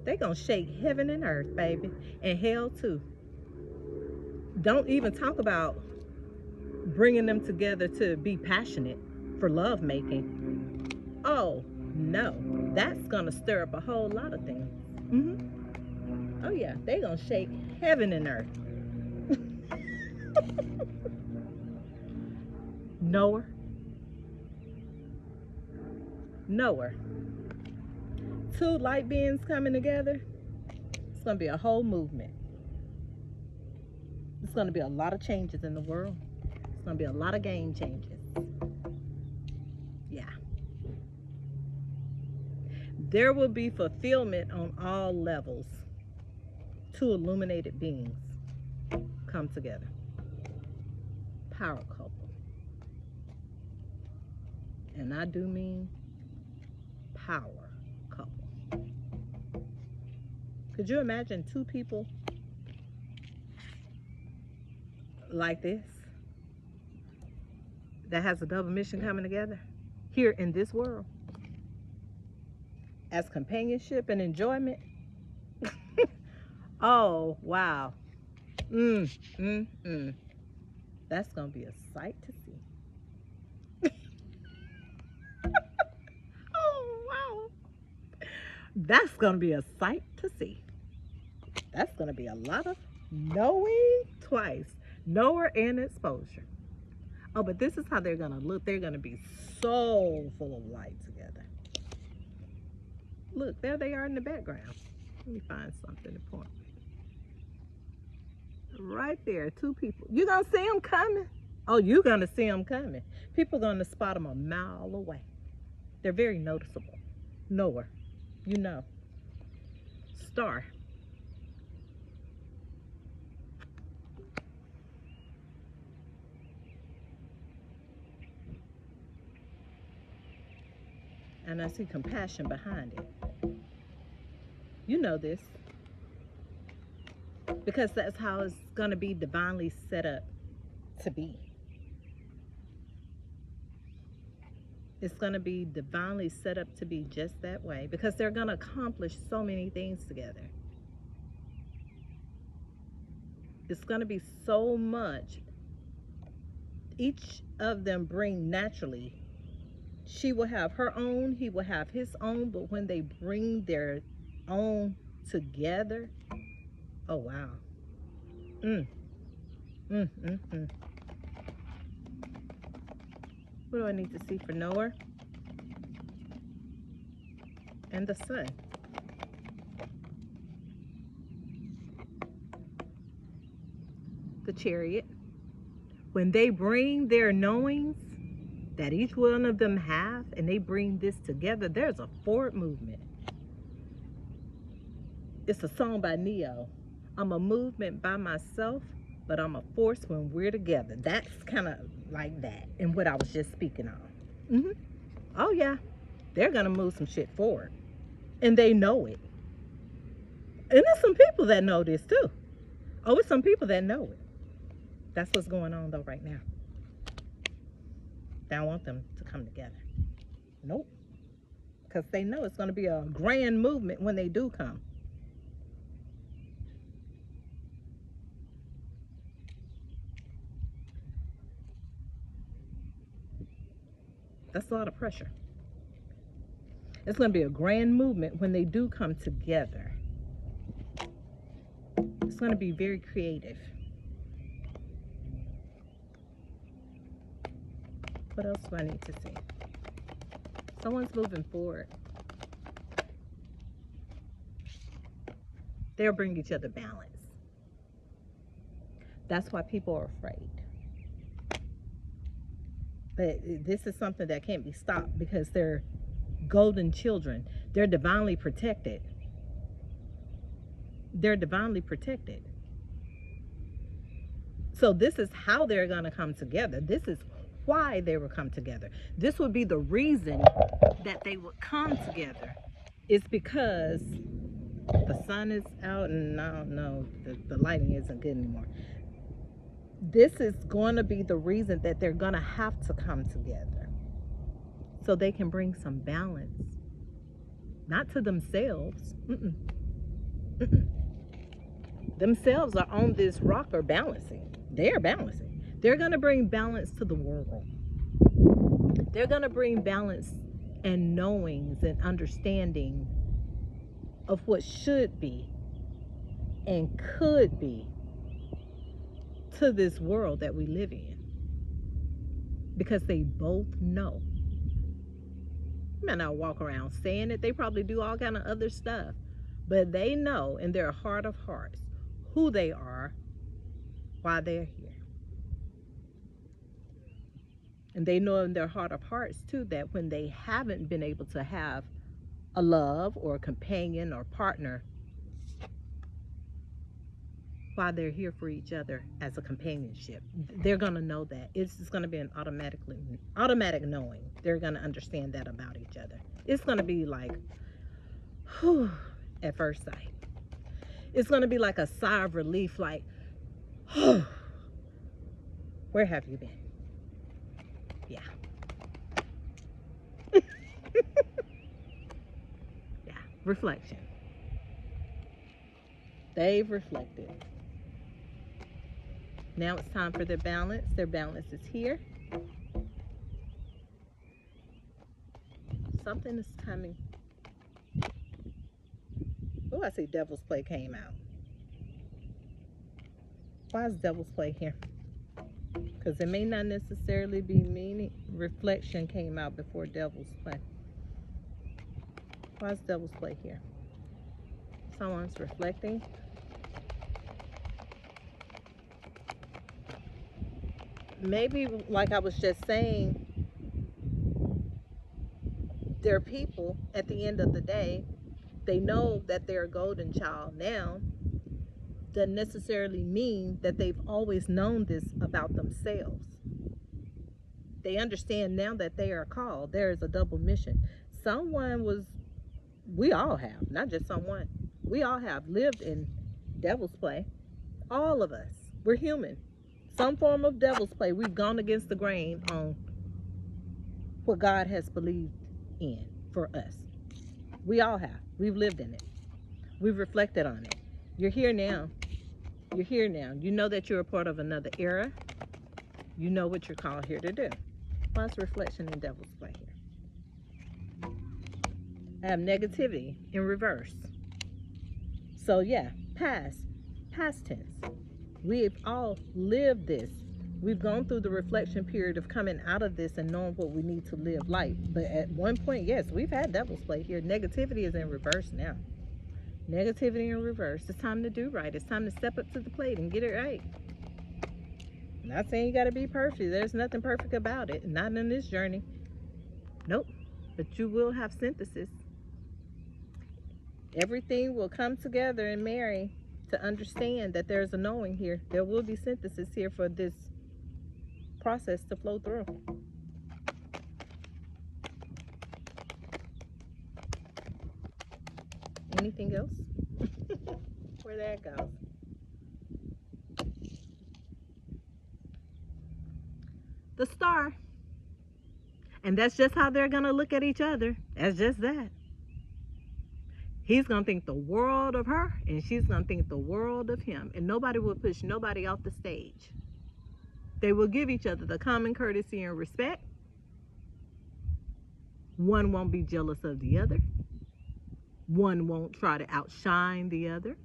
they gonna shake heaven and earth, baby, and hell too. Don't even talk about bringing them together to be passionate for love making. Oh no, that's gonna stir up a whole lot of things. Oh yeah, they gonna shake heaven and earth. Knower, knower. Two light beings coming together. It's gonna be a whole movement. It's gonna be a lot of changes in the world. It's gonna be a lot of game changes. Yeah. There will be fulfillment on all levels. Two illuminated beings come together. Power couple. And I do mean power couple. Could you imagine two people like this that has a double mission coming together here in this world as companionship and enjoyment? Oh, wow. Mm, mm, mm. That's going to be a sight to see. Oh, wow. That's going to be a sight to see. That's going to be a lot of knowing twice. Knower and exposure. Oh, but this is how they're going to look. They're going to be so full of light together. Look, there they are in the background. Let me find something to point with. Right there, two people. You going to see them coming? Oh, you're going to see them coming. People are going to spot them a mile away. They're very noticeable. Knower. You know. Star. And I see compassion behind it. You know this, because that's how it's going to be divinely set up to be. It's going to be divinely set up to be just that way, because they're going to accomplish so many things together. It's going to be so much. Each of them bring naturally. She will have her own, he will have his own, but when they bring their own together, oh wow. Mm, mm, mm, mm. What do I need to see for Noah and the sun? The chariot. When they bring their knowings that each one of them have, and they bring this together, there's a forward movement. It's a song by Neo. I'm a movement by myself, but I'm a force when we're together. That's kind of like that, and what I was just speaking on. Oh yeah, they're gonna move some shit forward, and they know it. And there's some people that know this too. Oh, it's some people that know it. That's what's going on though right now. They don't want them to come together. Nope. Because they know it's going to be a grand movement when they do come. That's a lot of pressure. It's going to be a grand movement when they do come together. It's going to be very creative. What else do I need to see? Someone's moving forward. They'll bring each other balance. That's why people are afraid. But this is something that can't be stopped because they're golden children. They're divinely protected. They're divinely protected. So this is how they're going to come together. This is why they will come together. This would be the reason that they would come together. It's because the sun is out and I don't know, the lighting isn't good anymore. This is going to be the reason that they're going to have to come together so they can bring some balance, not to themselves. Themselves are on this rocker balancing. They're balancing. They're going to bring balance to the world. They're going to bring balance and knowings and understanding of what should be and could be to this world that we live in, because they both know. You might not walk around saying it. They probably do all kind of other stuff, but they know in their heart of hearts who they are, why they're here. And they know in their heart of hearts too that when they haven't been able to have a love or a companion or partner, why they're here for each other as a companionship. They're going to know that. It's just going to be an automatic knowing. They're going to understand that about each other. It's going to be like, whew, at first sight. It's going to be like a sigh of relief, like, whew, where have you been? Yeah. Yeah, reflection. They've reflected. Now it's time for their balance. Their balance is here. Something is coming. Oh, I see Devil's Play came out. Why is Devil's Play here? Because it may not necessarily be meaning. Reflection came out before Devil's Play. Why is Devil's Play here? Someone's reflecting. Maybe, like I was just saying, they're people at the end of the day. They know that they're a golden child now. Doesn't necessarily mean that they've always known this about themselves. They understand now that they are called. There is a double mission. We all have, not just someone. We all have lived in Devil's Play. All of us. We're human. Some form of Devil's Play. We've gone against the grain on what God has believed in for us. We all have. We've lived in it. We've reflected on it. You're here now. You're here now. You know that you're a part of another era. You know what you're called here to do. What's reflection in Devil's Play here? I have negativity in reverse. So yeah, past tense. We've all lived this. We've gone through the reflection period of coming out of this and knowing what we need to live life. But at one point, yes, we've had Devil's Play here. Negativity is in reverse now. Negativity in reverse. It's time to do right. It's time to step up to the plate and get it right. I'm not saying you got to be perfect. There's nothing perfect about it. Not in this journey. Nope. But you will have synthesis. Everything will come together and marry to understand that there's a knowing here. There will be synthesis here for this process to flow through. Anything else? Where that goes? The Star. And that's just how they're going to look at each other. That's just that. He's going to think the world of her, and she's going to think the world of him. And nobody will push nobody off the stage. They will give each other the common courtesy and respect. One won't be jealous of the other. One won't try to outshine the other.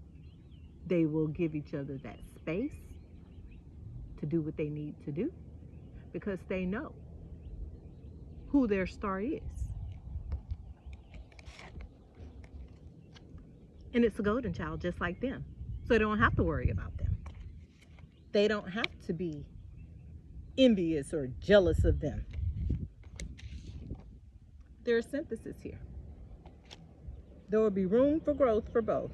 They will give each other that space to do what they need to do because they know who their star is. And it's a golden child just like them. So they don't have to worry about them. They don't have to be envious or jealous of them. There's synthesis here. There will be room for growth for both.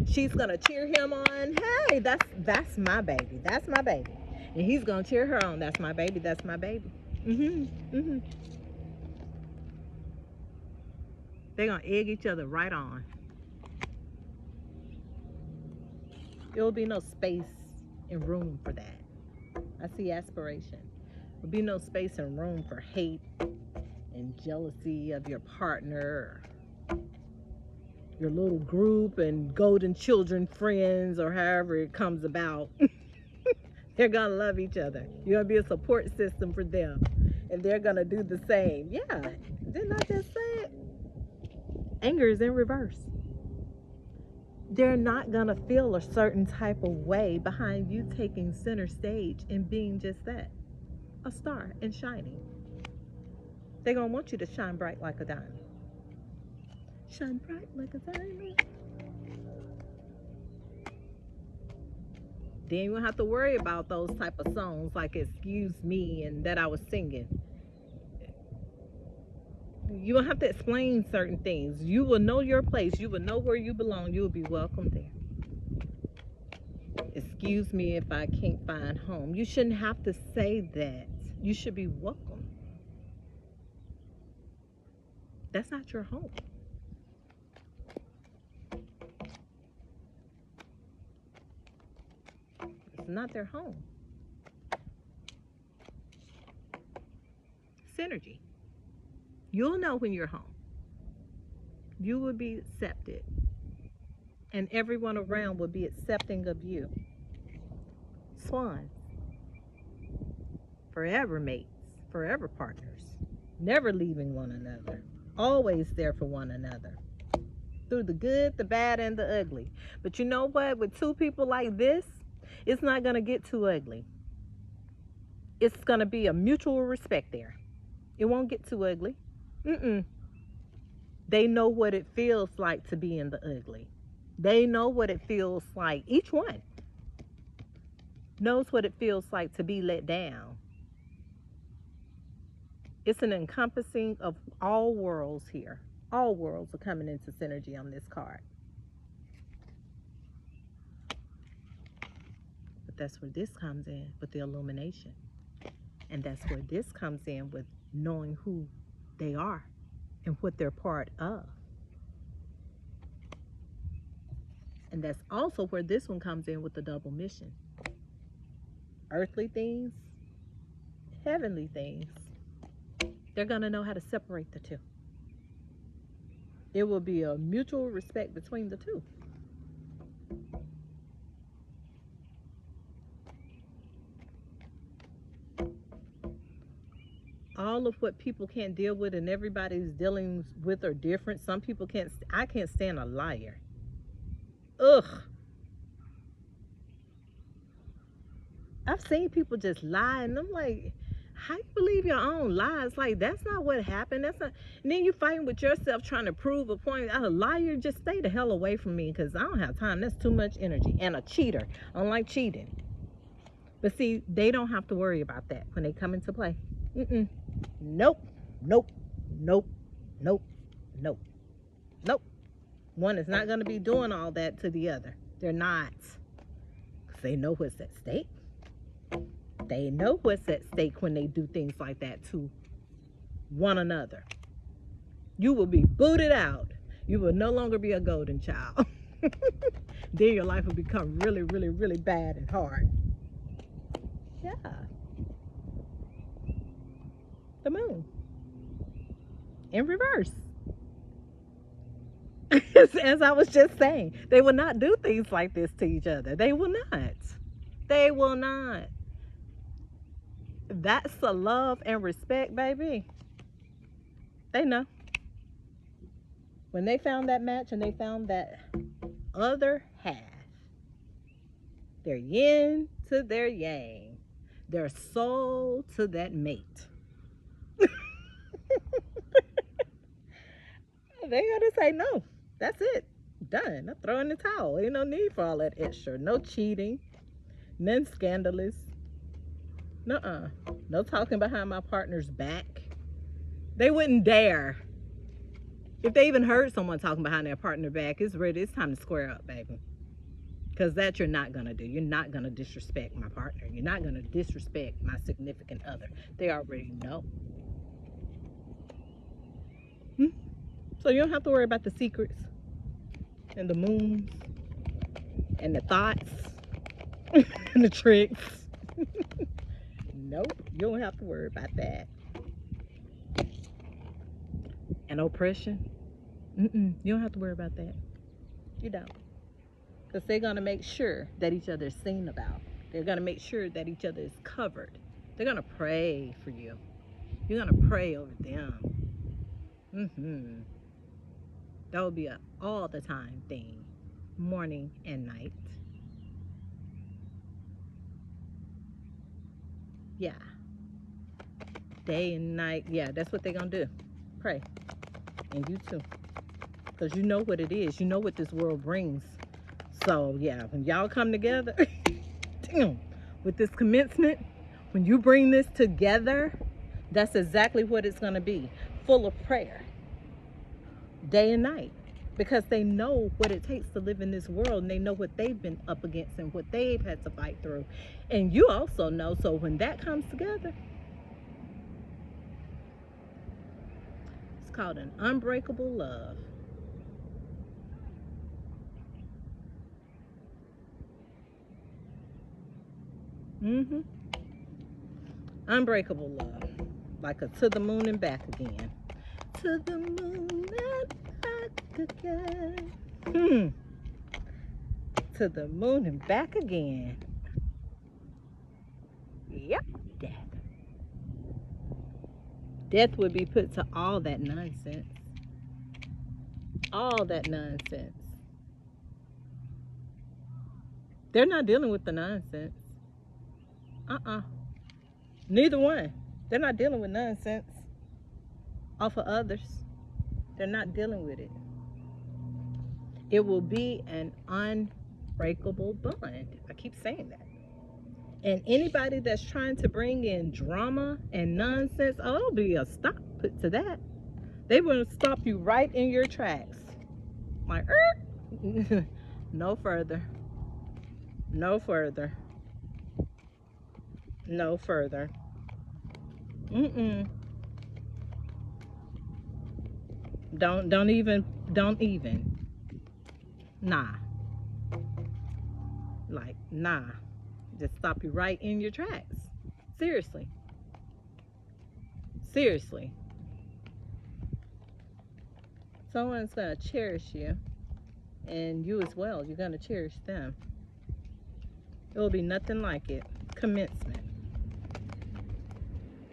She's gonna cheer him on. Hey, that's my baby. That's my baby. And he's gonna cheer her on. That's my baby. That's my baby. They're gonna egg each other right on. There will be no space and room for that. I see aspiration. There will be no space and room for hate and jealousy of your partner, your little group and golden children friends, or however it comes about. They're gonna love each other. You're gonna be a support system for them, and they're gonna do the same. Yeah, didn't I just say it? Anger is in reverse. They're not gonna feel a certain type of way behind you taking center stage and being just that, a star and shining. They're gonna want you to shine bright like a diamond. Shine bright like a diamond. Then you won't have to worry about those type of songs like "Excuse Me" and that I was singing. You don't have to explain certain things. You will know your place. You will know where you belong. You will be welcome there. Excuse me if I can't find home. You shouldn't have to say that. You should be welcome. That's not your home. It's not their home. Synergy. You'll know when you're home. You will be accepted. And everyone around will be accepting of you. Swans. Forever mates. Forever partners. Never leaving one another. Always there for one another. Through the good, the bad, and the ugly. But you know what? With two people like this, it's not going to get too ugly. It's going to be a mutual respect there. It won't get too ugly. They know what it feels like to be in the ugly. They know what it feels like. Each one knows what it feels like to be let down. It's an encompassing of all worlds here. All worlds are coming into synergy on this card. But that's where this comes in with the illumination. And that's where this comes in with knowing who they are and what they're part of. And that's also where this one comes in with the double mission. Earthly things, heavenly things. They're going to know how to separate the two. It will be a mutual respect between the two. All of what people can't deal with and everybody's dealing with are different. Some people can't, I can't stand a liar. Ugh. I've seen people just lie and I'm like, how you believe your own lies? Like, that's not what happened. That's not. And then you fighting with yourself trying to prove a point. A liar, just stay the hell away from me because I don't have time. That's too much energy. And a cheater. I don't like cheating. But see, they don't have to worry about that when they come into play. Nope. Nope. Nope. Nope. Nope. Nope. One is not going to be doing all that to the other. They're not. Because they know what's at stake. They know what's at stake when they do things like that to one another. You will be booted out. You will no longer be a golden child. Then your life will become really, really, really bad and hard. Yeah. The moon. In reverse. As I was just saying, they will not do things like this to each other. They will not. They will not. That's the love and respect, baby. They know. When they found that match and they found that other half, their yin to their yang, their soul to that mate, they gotta say no. That's it. Done. I'm throwing the towel. Ain't no need for all that extra. No cheating. None scandalous. Nuh-uh. No talking behind my partner's back. They wouldn't dare. If they even heard someone talking behind their partner's back, it's ready. It's time to square up, baby. Because that you're not going to do. You're not going to disrespect my partner. You're not going to disrespect my significant other. They already know. So you don't have to worry about the secrets and the moons and the thoughts and the tricks. Nope, you don't have to worry about that. And oppression, you don't have to worry about that. You don't. Because they're going to make sure that each other is seen about. They're going to make sure that each other is covered. They're going to pray for you. You're going to pray over them. That will be an all the time thing, morning and night. Yeah. Day and night. Yeah, that's what they're going to do. Pray. And you too. Because you know what it is. You know what this world brings. So, yeah, when y'all come together, damn, with this commencement, when you bring this together, that's exactly what it's going to be. Full of prayer. Day and night. Because they know what it takes to live in this world, and they know what they've been up against and what they've had to fight through. And you also know, so when that comes together, it's called an unbreakable love. Unbreakable love. Like a to the moon and back again. To the moon and back again. To the moon and back again. Yep, death. Death would be put to all that nonsense. All that nonsense. They're not dealing with the nonsense. Neither one. They're not dealing with nonsense off of others. They're not dealing with it. It will be an unbreakable bond. I keep saying that. And anybody that's trying to bring in drama and nonsense, oh, it'll be a stop put to that. They will stop you right in your tracks. Like, no further. No further. No further. Don't even. Nah. Like, nah. Just stop you right in your tracks. Seriously. Seriously. Someone's going to cherish you, and you as well. You're going to cherish them. It will be nothing like it. Commencement.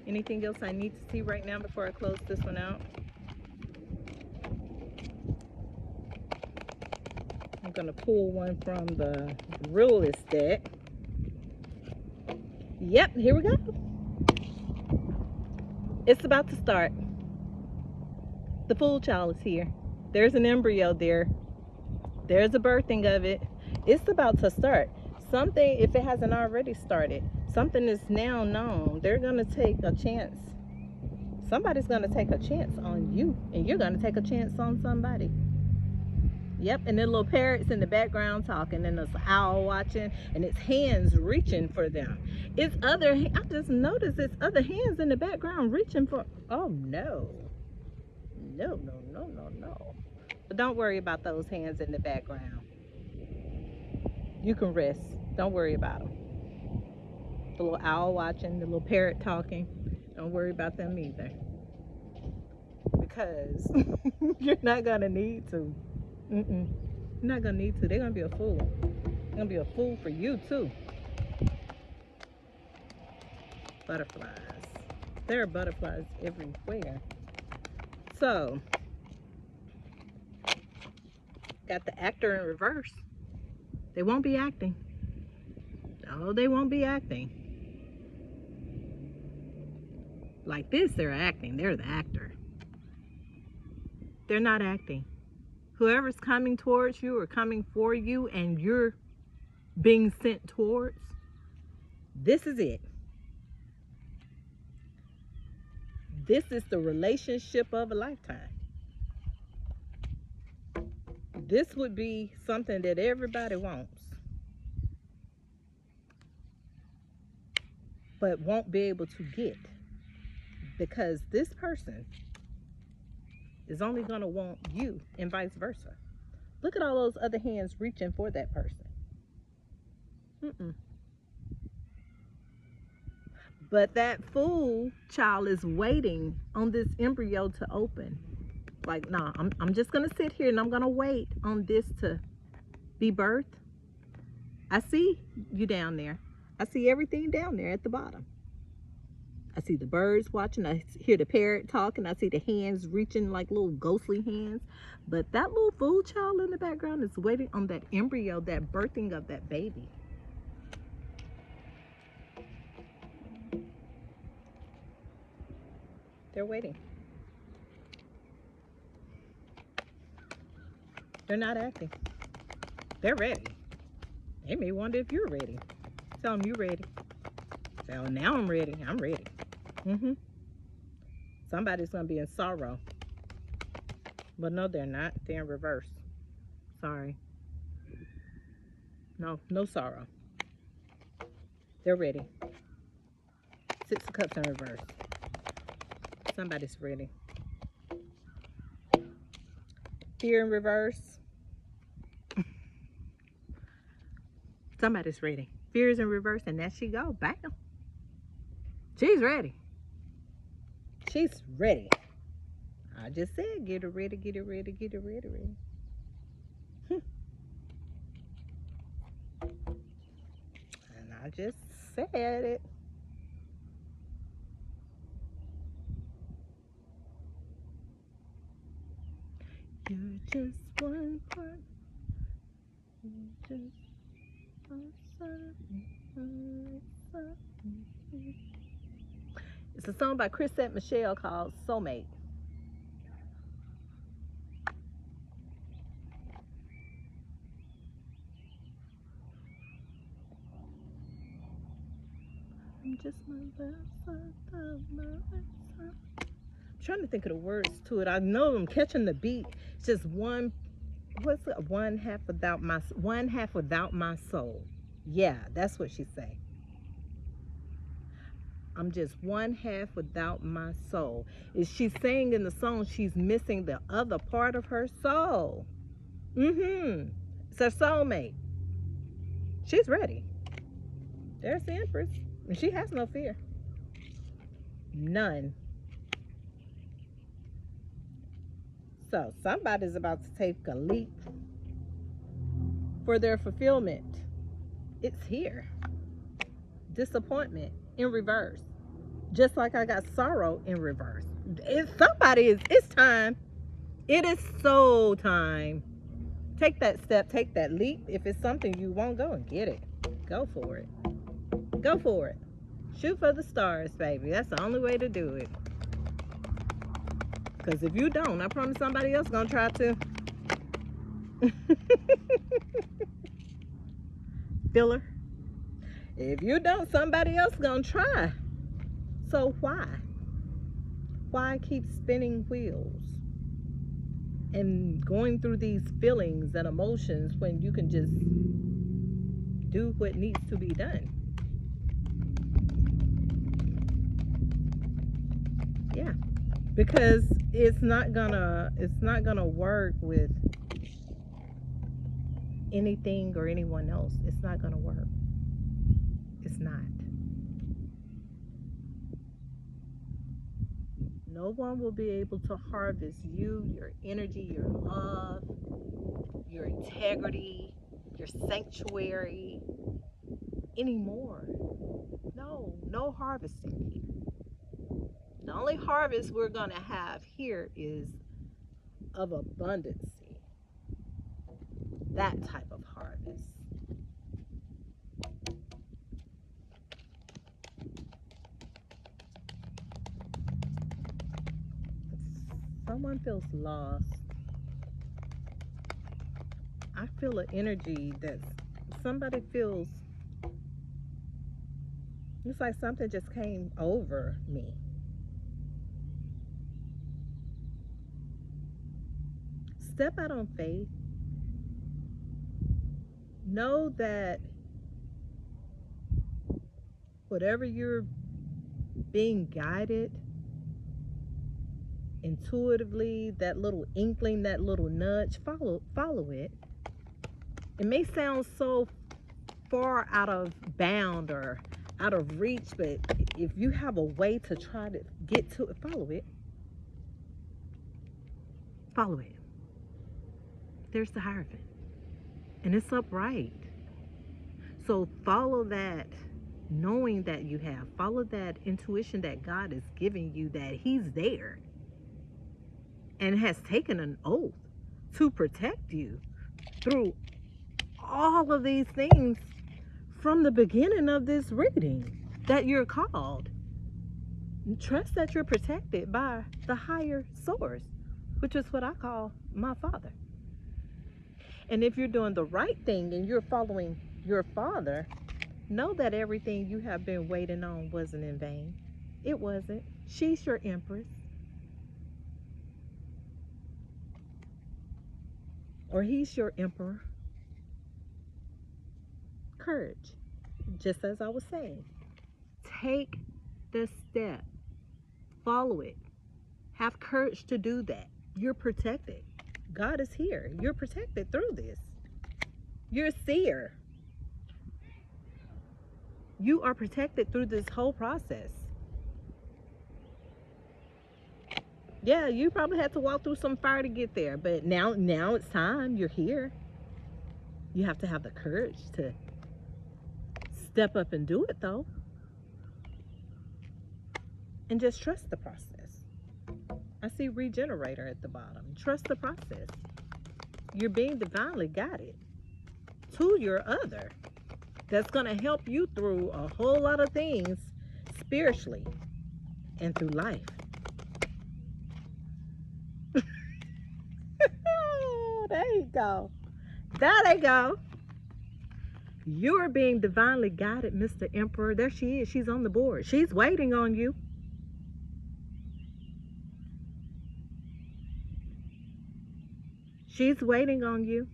Anything else I need to see right now before I close this one out? I'm going to pull one from the realist deck. Yep, here we go. It's about to start. The Fool Child is here. There's an embryo there. There's a birthing of it. It's about to start. Something, if it hasn't already started, something is now known. They're going to take a chance. Somebody's going to take a chance on you, and you're going to take a chance on somebody. Yep, and then little parrots in the background talking, and there's an owl watching, and its hands reaching for them. I just noticed it's other hands in the background reaching for, oh no. No. But don't worry about those hands in the background. You can rest. Don't worry about them. The little owl watching, the little parrot talking. Don't worry about them either. Because you're not going to need to. You're not going to need to. They're going to be a fool. They're going to be a fool for you too. Butterflies. There are butterflies everywhere. So, got the actor in reverse. They won't be acting. No, they won't be acting. Like this, they're acting. They're the actor. They're not acting. Whoever's coming towards you or coming for you and you're being sent towards, this is it. This is the relationship of a lifetime. This would be something that everybody wants, but won't be able to get, because this person is only going to want you and vice versa. Look at all those other hands reaching for that person. But that fool child is waiting on this embryo to open. Like, nah, I'm just going to sit here and I'm going to wait on this to be birthed. I see you down there. I see everything down there at the bottom. I see the birds watching. I hear the parrot talking. I see the hands reaching like little ghostly hands. But that little fool child in the background is waiting on that embryo, that birthing of that baby. They're waiting. They're not acting. They're ready. They may wonder if you're ready. Tell them you're ready. Say, oh, now I'm ready. I'm ready. Somebody's going to be in sorrow. But no, they're not. They're in reverse. Sorry. No sorrow. They're ready. 6 of Cups in reverse. Somebody's ready. Fear in reverse. Somebody's ready. Fear is in reverse, and there she go. Bam. She's ready. She's ready. I just said, get her ready, get her ready, get her ready, ready. And I just said it. You're just one part. You're just It's a song by Chrisette Michele called Soulmate. I'm just my best side, my right side. I'm trying to think of the words to it. I know I'm catching the beat. It's just one. What's it? One half without my soul. Yeah, that's what she say. I'm just one half without my soul. Is she saying in the song she's missing the other part of her soul? It's her soulmate. She's ready. There's the Empress. And she has no fear. None. So somebody's about to take a leap for their fulfillment. It's here. Disappointment in reverse. Just like I got sorrow in reverse. It's time. It is so time. Take that step, take that leap. If it's something you want, go and get it. Go for it. Go for it. Shoot for the stars, baby. That's the only way to do it. Because if you don't, I promise somebody else gonna try to. Filler. If you don't, somebody else gonna try. So why? Why keep spinning wheels and going through these feelings and emotions when you can just do what needs to be done? Yeah, because it's not gonna work with anything or anyone else. It's not gonna work. It's not. No one will be able to harvest you, your energy, your love, your integrity, your sanctuary anymore. No harvesting here. The only harvest we're going to have here is of abundance. That type of harvest. Someone feels lost. I feel an energy that somebody feels, it's like something just came over me. Step out on faith. Know that whatever you're being guided intuitively, that little inkling, that little nudge, follow it. It may sound so far out of bound or out of reach, but if you have a way to try to get to it, follow it. Follow it. There's the Hierophant, and it's upright. So follow that knowing that you have. Follow that intuition that God is giving you, that He's there and has taken an oath to protect you through all of these things from the beginning of this reading, that you're called. Trust that you're protected by the higher source, which is what I call my Father. And if you're doing the right thing and you're following your Father, know that everything you have been waiting on wasn't in vain. It wasn't. She's your Empress. Or he's your Emperor. Courage. Just as I was saying. Take the step. Follow it. Have courage to do that. You're protected. God is here. You're protected through this. You're a seer. You are protected through this whole process. Yeah, you probably had to walk through some fire to get there, but now it's time. You're here. You have to have the courage to step up and do it, though. And just trust the process. I see Regenerator at the bottom. Trust the process. You're being divinely guided to your other. That's going to help you through a whole lot of things spiritually and through life. There you go. There they go. You're being divinely guided, Mr. Emperor. There she is. She's on the board. She's waiting on you. She's waiting on you.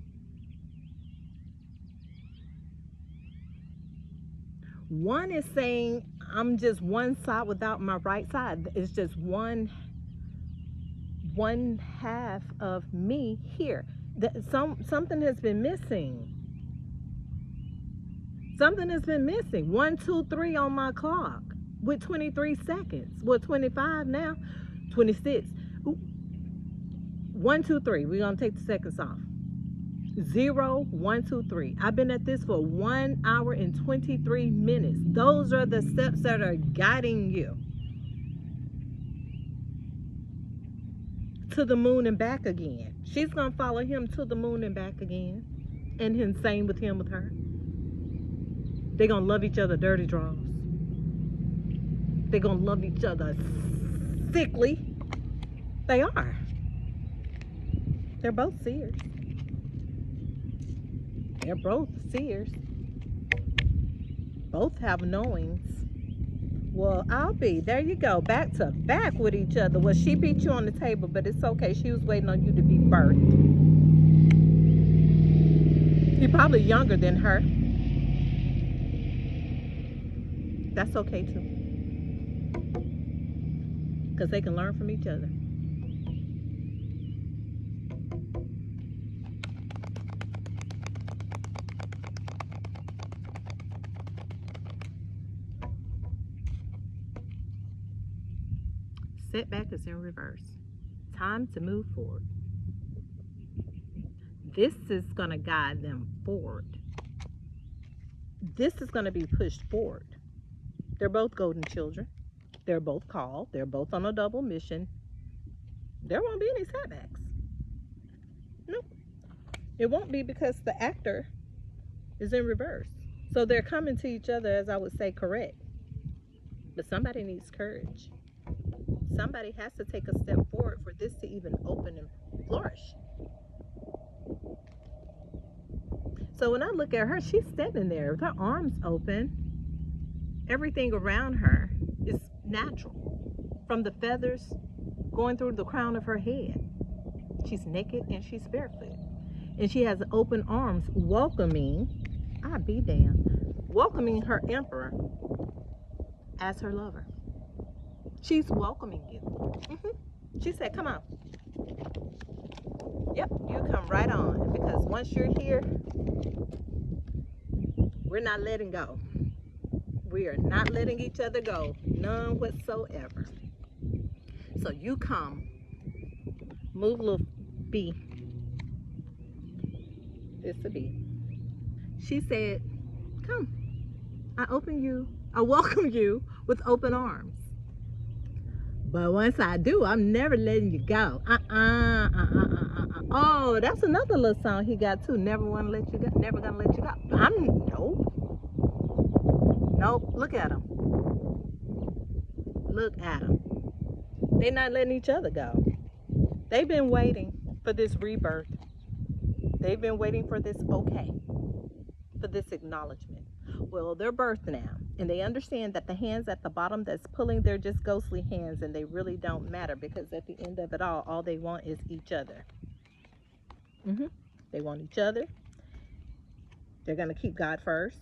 One is saying, I'm just one side without my right side. It's just one half of me here. Something has been missing. Something has been missing. 1, 2, 3 on my clock with 23 seconds. Well, 25 now, 26. 1, 2, 3. We're going to take the seconds off. 0, 1, 2, 3. I've been at this for 1 hour and 23 minutes. Those are the steps that are guiding you to the moon and back again. She's going to follow him to the moon and back again. And him, same with him with her. They're going to love each other dirty draws. They're going to love each other sickly. They are. They're both seers. They're both seers. Both have knowings. Well, I'll be. There you go. Back to back with each other. Well, she beat you on the table, but it's okay. She was waiting on you to be birthed. You're probably younger than her. That's okay, too. Because they can learn from each other. Setback is in reverse. Time to move forward. This is going to guide them forward. This is going to be pushed forward. They're both golden children. They're both called. They're both on a double mission. There won't be any setbacks. Nope. It won't be because the actor is in reverse. So they're coming to each other, as I would say, correct. But somebody needs courage. Somebody has to take a step forward for this to even open and flourish. So when I look at her, she's standing there with her arms open. Everything around her is natural, from the feathers going through the crown of her head. She's naked and she's barefoot. And she has open arms welcoming, I'd be damned, welcoming her emperor as her lover. She's welcoming you. She said, come on. Yep, you come right on. Because once you're here, we're not letting go. We are not letting each other go. None whatsoever. So you come. Move, little bee. This a bee. She said, come. I welcome you with open arms. But once I do, I'm never letting you go. Oh, that's another little song he got too. Never want to let you go. Never gonna let you go. Nope. Look at him. Look at them. They're not letting each other go. They've been waiting for this rebirth. They've been waiting for this okay, for this acknowledgement. Well, they're birthed now, and they understand that the hands at the bottom that's pulling, they're just ghostly hands, and they really don't matter, because at the end of it all they want is each other. They want each other. They're going to keep God first.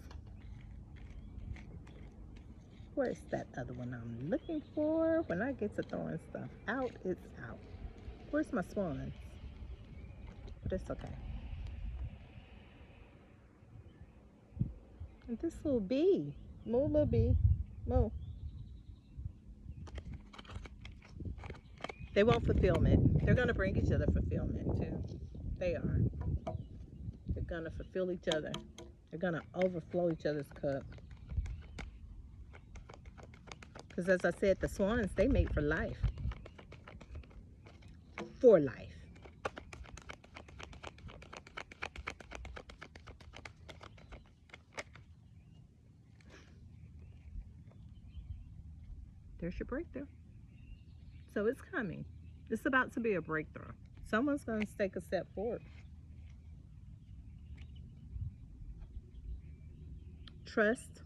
Where's that other one I'm looking for? When I get to throwing stuff out, it's out. Where's my swans? But it's okay. And this little bee. Move, little bee. Move. They want fulfillment. They're going to bring each other fulfillment too. They are. They're going to fulfill each other. They're going to overflow each other's cup. Because as I said, the swans, they mate for life. For life. There's your breakthrough. So it's coming. It's about to be a breakthrough. Someone's going to take a step forward. Trust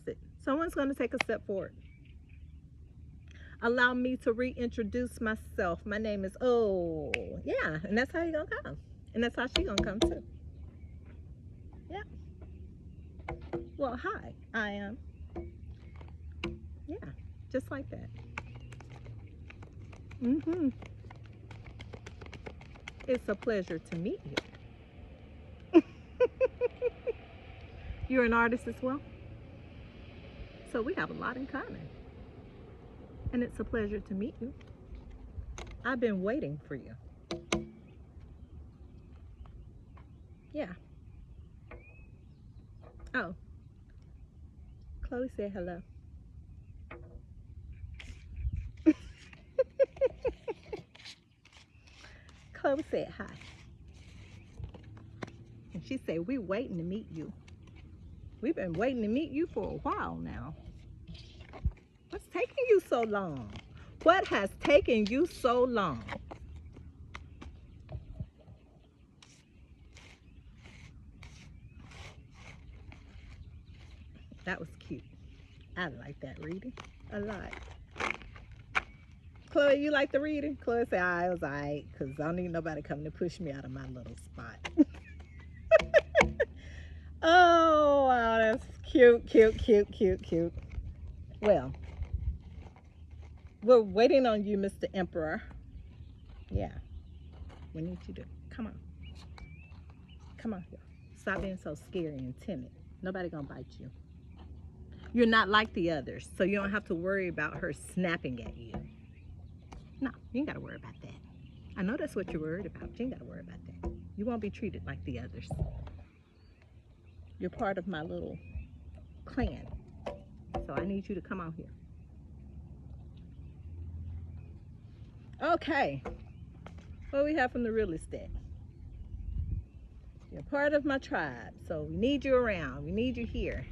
it. Someone's going to take a step forward. Allow me to reintroduce myself. My name is, yeah, and that's how you're going to come. And that's how she's going to come too. Yeah. Well, hi, I am. Yeah, just like that. It's a pleasure to meet you. You're an artist as well? So we have a lot in common. And it's a pleasure to meet you. I've been waiting for you. Yeah. Oh. Chloe said hello. Chloe said hi. And she said, we're waiting to meet you. We've been waiting to meet you for a while now. What's taking you so long? What has taken you so long? That was cute. I like that reading a lot. Chloe, you like the reading? Chloe said, it was all right, because I don't need nobody coming to push me out of my little spot. Oh, wow, that's cute, cute, cute, cute, cute. Well, we're waiting on you, Mr. Emperor. Yeah, we need you to come on. Come on here. Stop being so scary and timid. Nobody gonna bite you. You're not like the others, so you don't have to worry about her snapping at you. No, you ain't gotta worry about that. I know that's what you're worried about. You ain't gotta worry about that. You won't be treated like the others. You're part of my little clan. So I need you to come out here. Okay, what we have from the realist deck? You're part of my tribe, so we need you around. We need you here.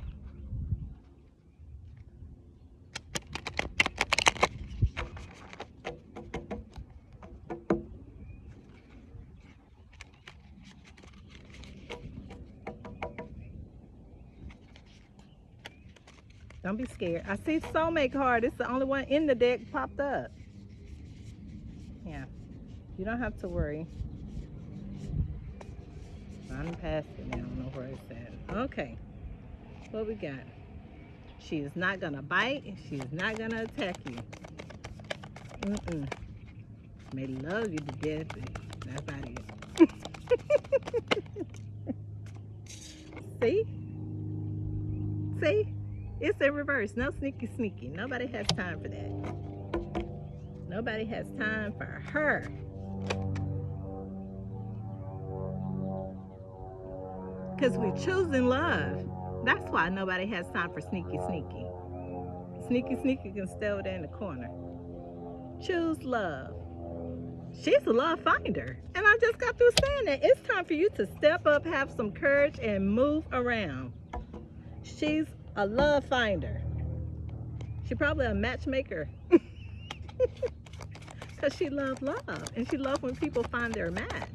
Don't be scared. I see soulmate card. It's the only one in the deck popped up. Yeah, you don't have to worry. I'm past it now. I don't know where it's at. Okay, what we got? She is not gonna bite. She is not gonna attack you. May love you to death, but that's about it. See? See? It's in reverse. No sneaky sneaky. Nobody has time for that. Nobody has time for her. Because we're choosing love. That's why nobody has time for sneaky sneaky. Sneaky sneaky can stay over there in the corner. Choose love. She's a love finder. And I just got through saying that. It's time for you to step up, have some courage, and move around. She's a love finder. She's probably a matchmaker. Because she loves love. And she loves when people find their match.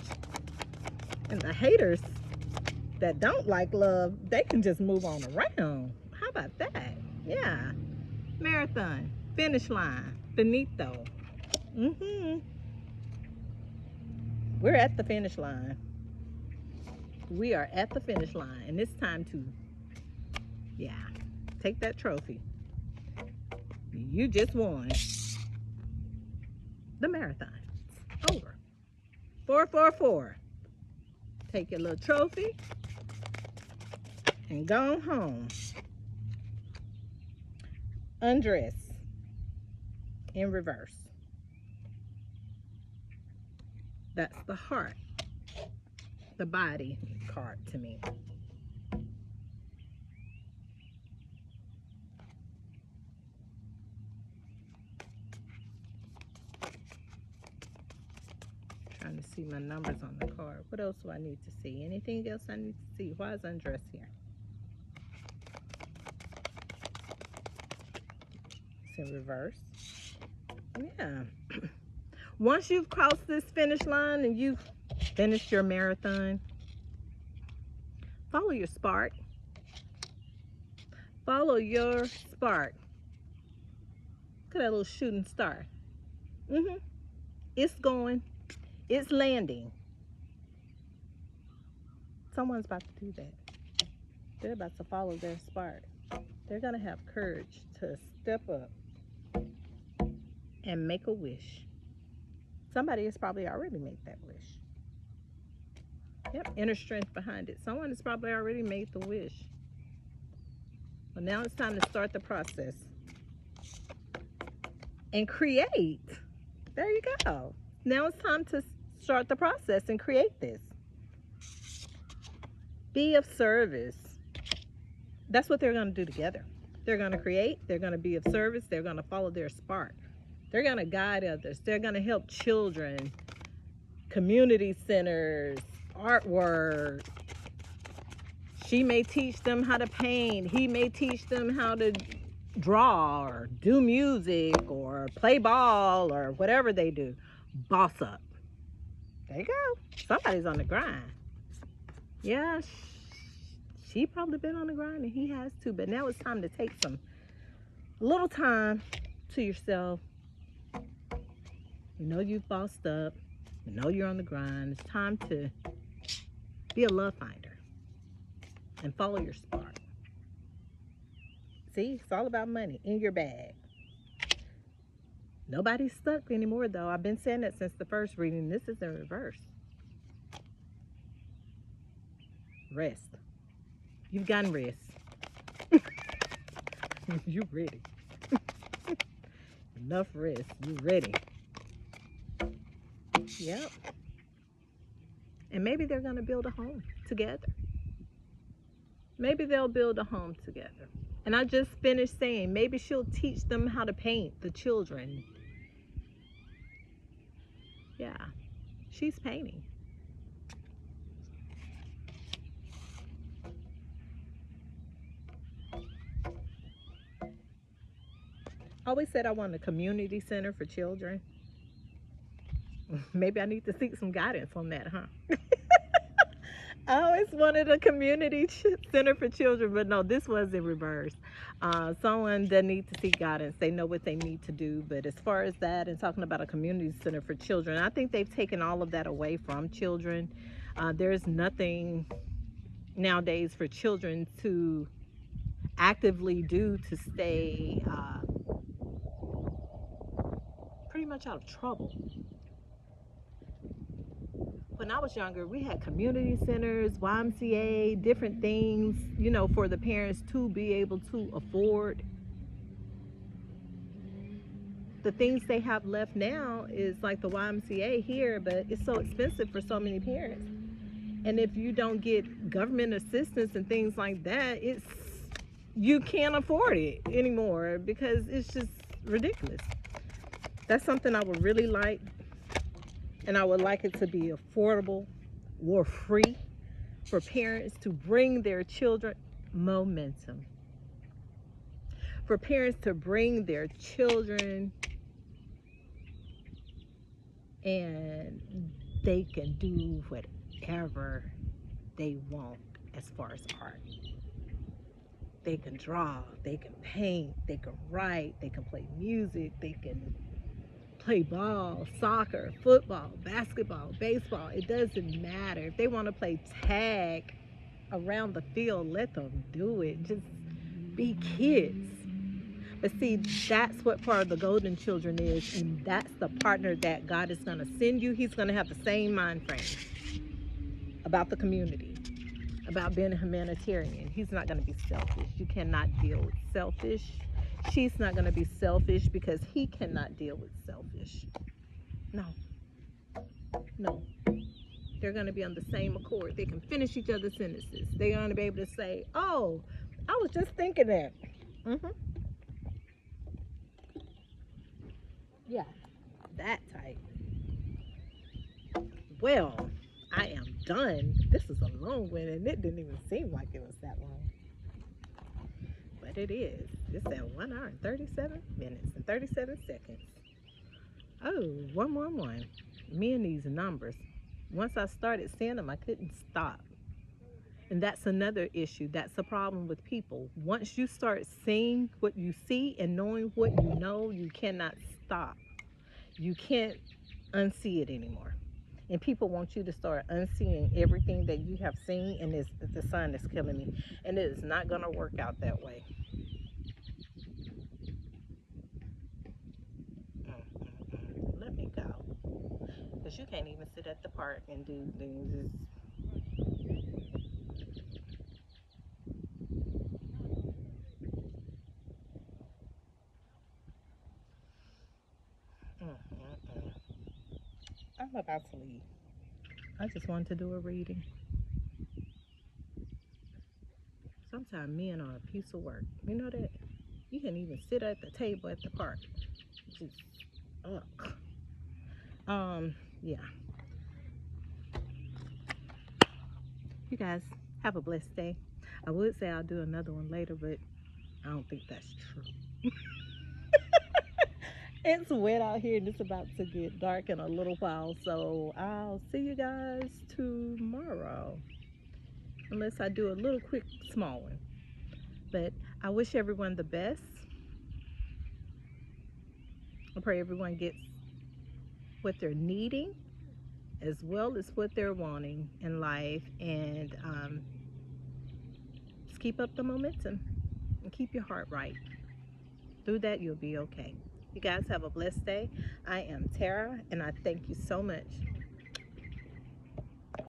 And the haters that don't like love, they can just move on around. How about that? Yeah. Marathon. Finish line. Finito. We're at the finish line. We are at the finish line. And it's time to, yeah, take that trophy. You just won the marathon. It's over. 444. Take your little trophy and go home. Undress in reverse. That's the heart, the body card to me. Trying to see my numbers on the card. What else do I need to see? Anything else I need to see? Why is undress here? It's in reverse. Yeah. Once you've crossed this finish line and you've finished your marathon, follow your spark. Follow your spark. Look at that little shooting star. It's going. It's landing. Someone's about to do that. They're about to follow their spark. They're going to have courage to step up and make a wish. Somebody has probably already made that wish. Yep, inner strength behind it. Someone has probably already made the wish. Well, now it's time to start the process. And create. There you go. Now it's time to start the process and create this. Be of service. That's what they're going to do together. They're going to create. They're going to be of service. They're going to follow their spark. They're going to guide others. They're going to help children, community centers, artwork. She may teach them how to paint. He may teach them how to draw or do music or play ball or whatever they do. Boss up. There you go. Somebody's on the grind. Yeah, she probably been on the grind and he has too. But now it's time to take a little time to yourself. You know you've bossed up. You know you're on the grind. It's time to be a love finder and follow your spark. See, it's all about money in your bag. Nobody's stuck anymore, though. I've been saying that since the first reading. This is in reverse. Rest. You've gotten rest. You ready. Enough rest. You ready. Yep. And maybe they're going to build a home together. Maybe they'll build a home together. And I just finished saying, maybe she'll teach them how to paint, the children. Yeah, she's painting. I always said I want a community center for children. Maybe I need to seek some guidance on that, huh? I always wanted a community center for children, but no, this was in reverse. Someone that needs to seek guidance, they know what they need to do. But as far as that and talking about a community center for children, I think they've taken all of that away from children. There's nothing nowadays for children to actively do to stay pretty much out of trouble. When I was younger, we had community centers, YMCA, different things, for the parents to be able to afford. The things they have left now is like the YMCA here, but it's so expensive for so many parents. And if you don't get government assistance and things like that, you can't afford it anymore because it's just ridiculous. That's something I would really like, and I would like it to be affordable or free for parents to bring their children. Momentum. For parents to bring their children, and they can do whatever they want as far as art. They can draw, they can paint, they can write, they can play music, they can play ball, soccer, football, basketball, baseball. It doesn't matter. If they want to play tag around the field, let them do it. Just be kids. But see, that's what part of the golden children is, and that's the partner that God is going to send you. He's going to have the same mind frame about the community, about being a humanitarian. He's not going to be selfish. You cannot deal with selfish. She's not going to be selfish because he cannot deal with selfish. No, no. They're going to be on the same accord. They can finish each other's sentences. They're going to be able to say, oh, I was just thinking that. Mm-hmm. Yeah, that type. Well, I am done. This is a long one, and it didn't even seem like it was that long. But it is. It's at 1 hour and 37 minutes and 37 seconds. Oh, 111. Me and these numbers. Once I started seeing them, I couldn't stop. And that's another issue. That's the problem with people. Once you start seeing what you see and knowing what you know, you cannot stop. You can't unsee it anymore. And people want you to start unseeing everything that you have seen, and it's the sun is killing me. And it is not going to work out that way. Let me go. Because you can't even sit at the park and do things. I'm about to leave. I just wanted to do a reading. Sometimes men are a piece of work. You know that? You can even sit at the table at the park. Just, ugh. Yeah. You guys have a blessed day. I would say I'll do another one later, but I don't think that's true. It's wet out here and it's about to get dark in a little while, so I'll see you guys tomorrow. Unless I do a little quick small one. But I wish everyone the best. I pray everyone gets what they're needing as well as what they're wanting in life, and just keep up the momentum and keep your heart right. Through that, you'll be okay. You guys have a blessed day. I am Tara, and I thank you so much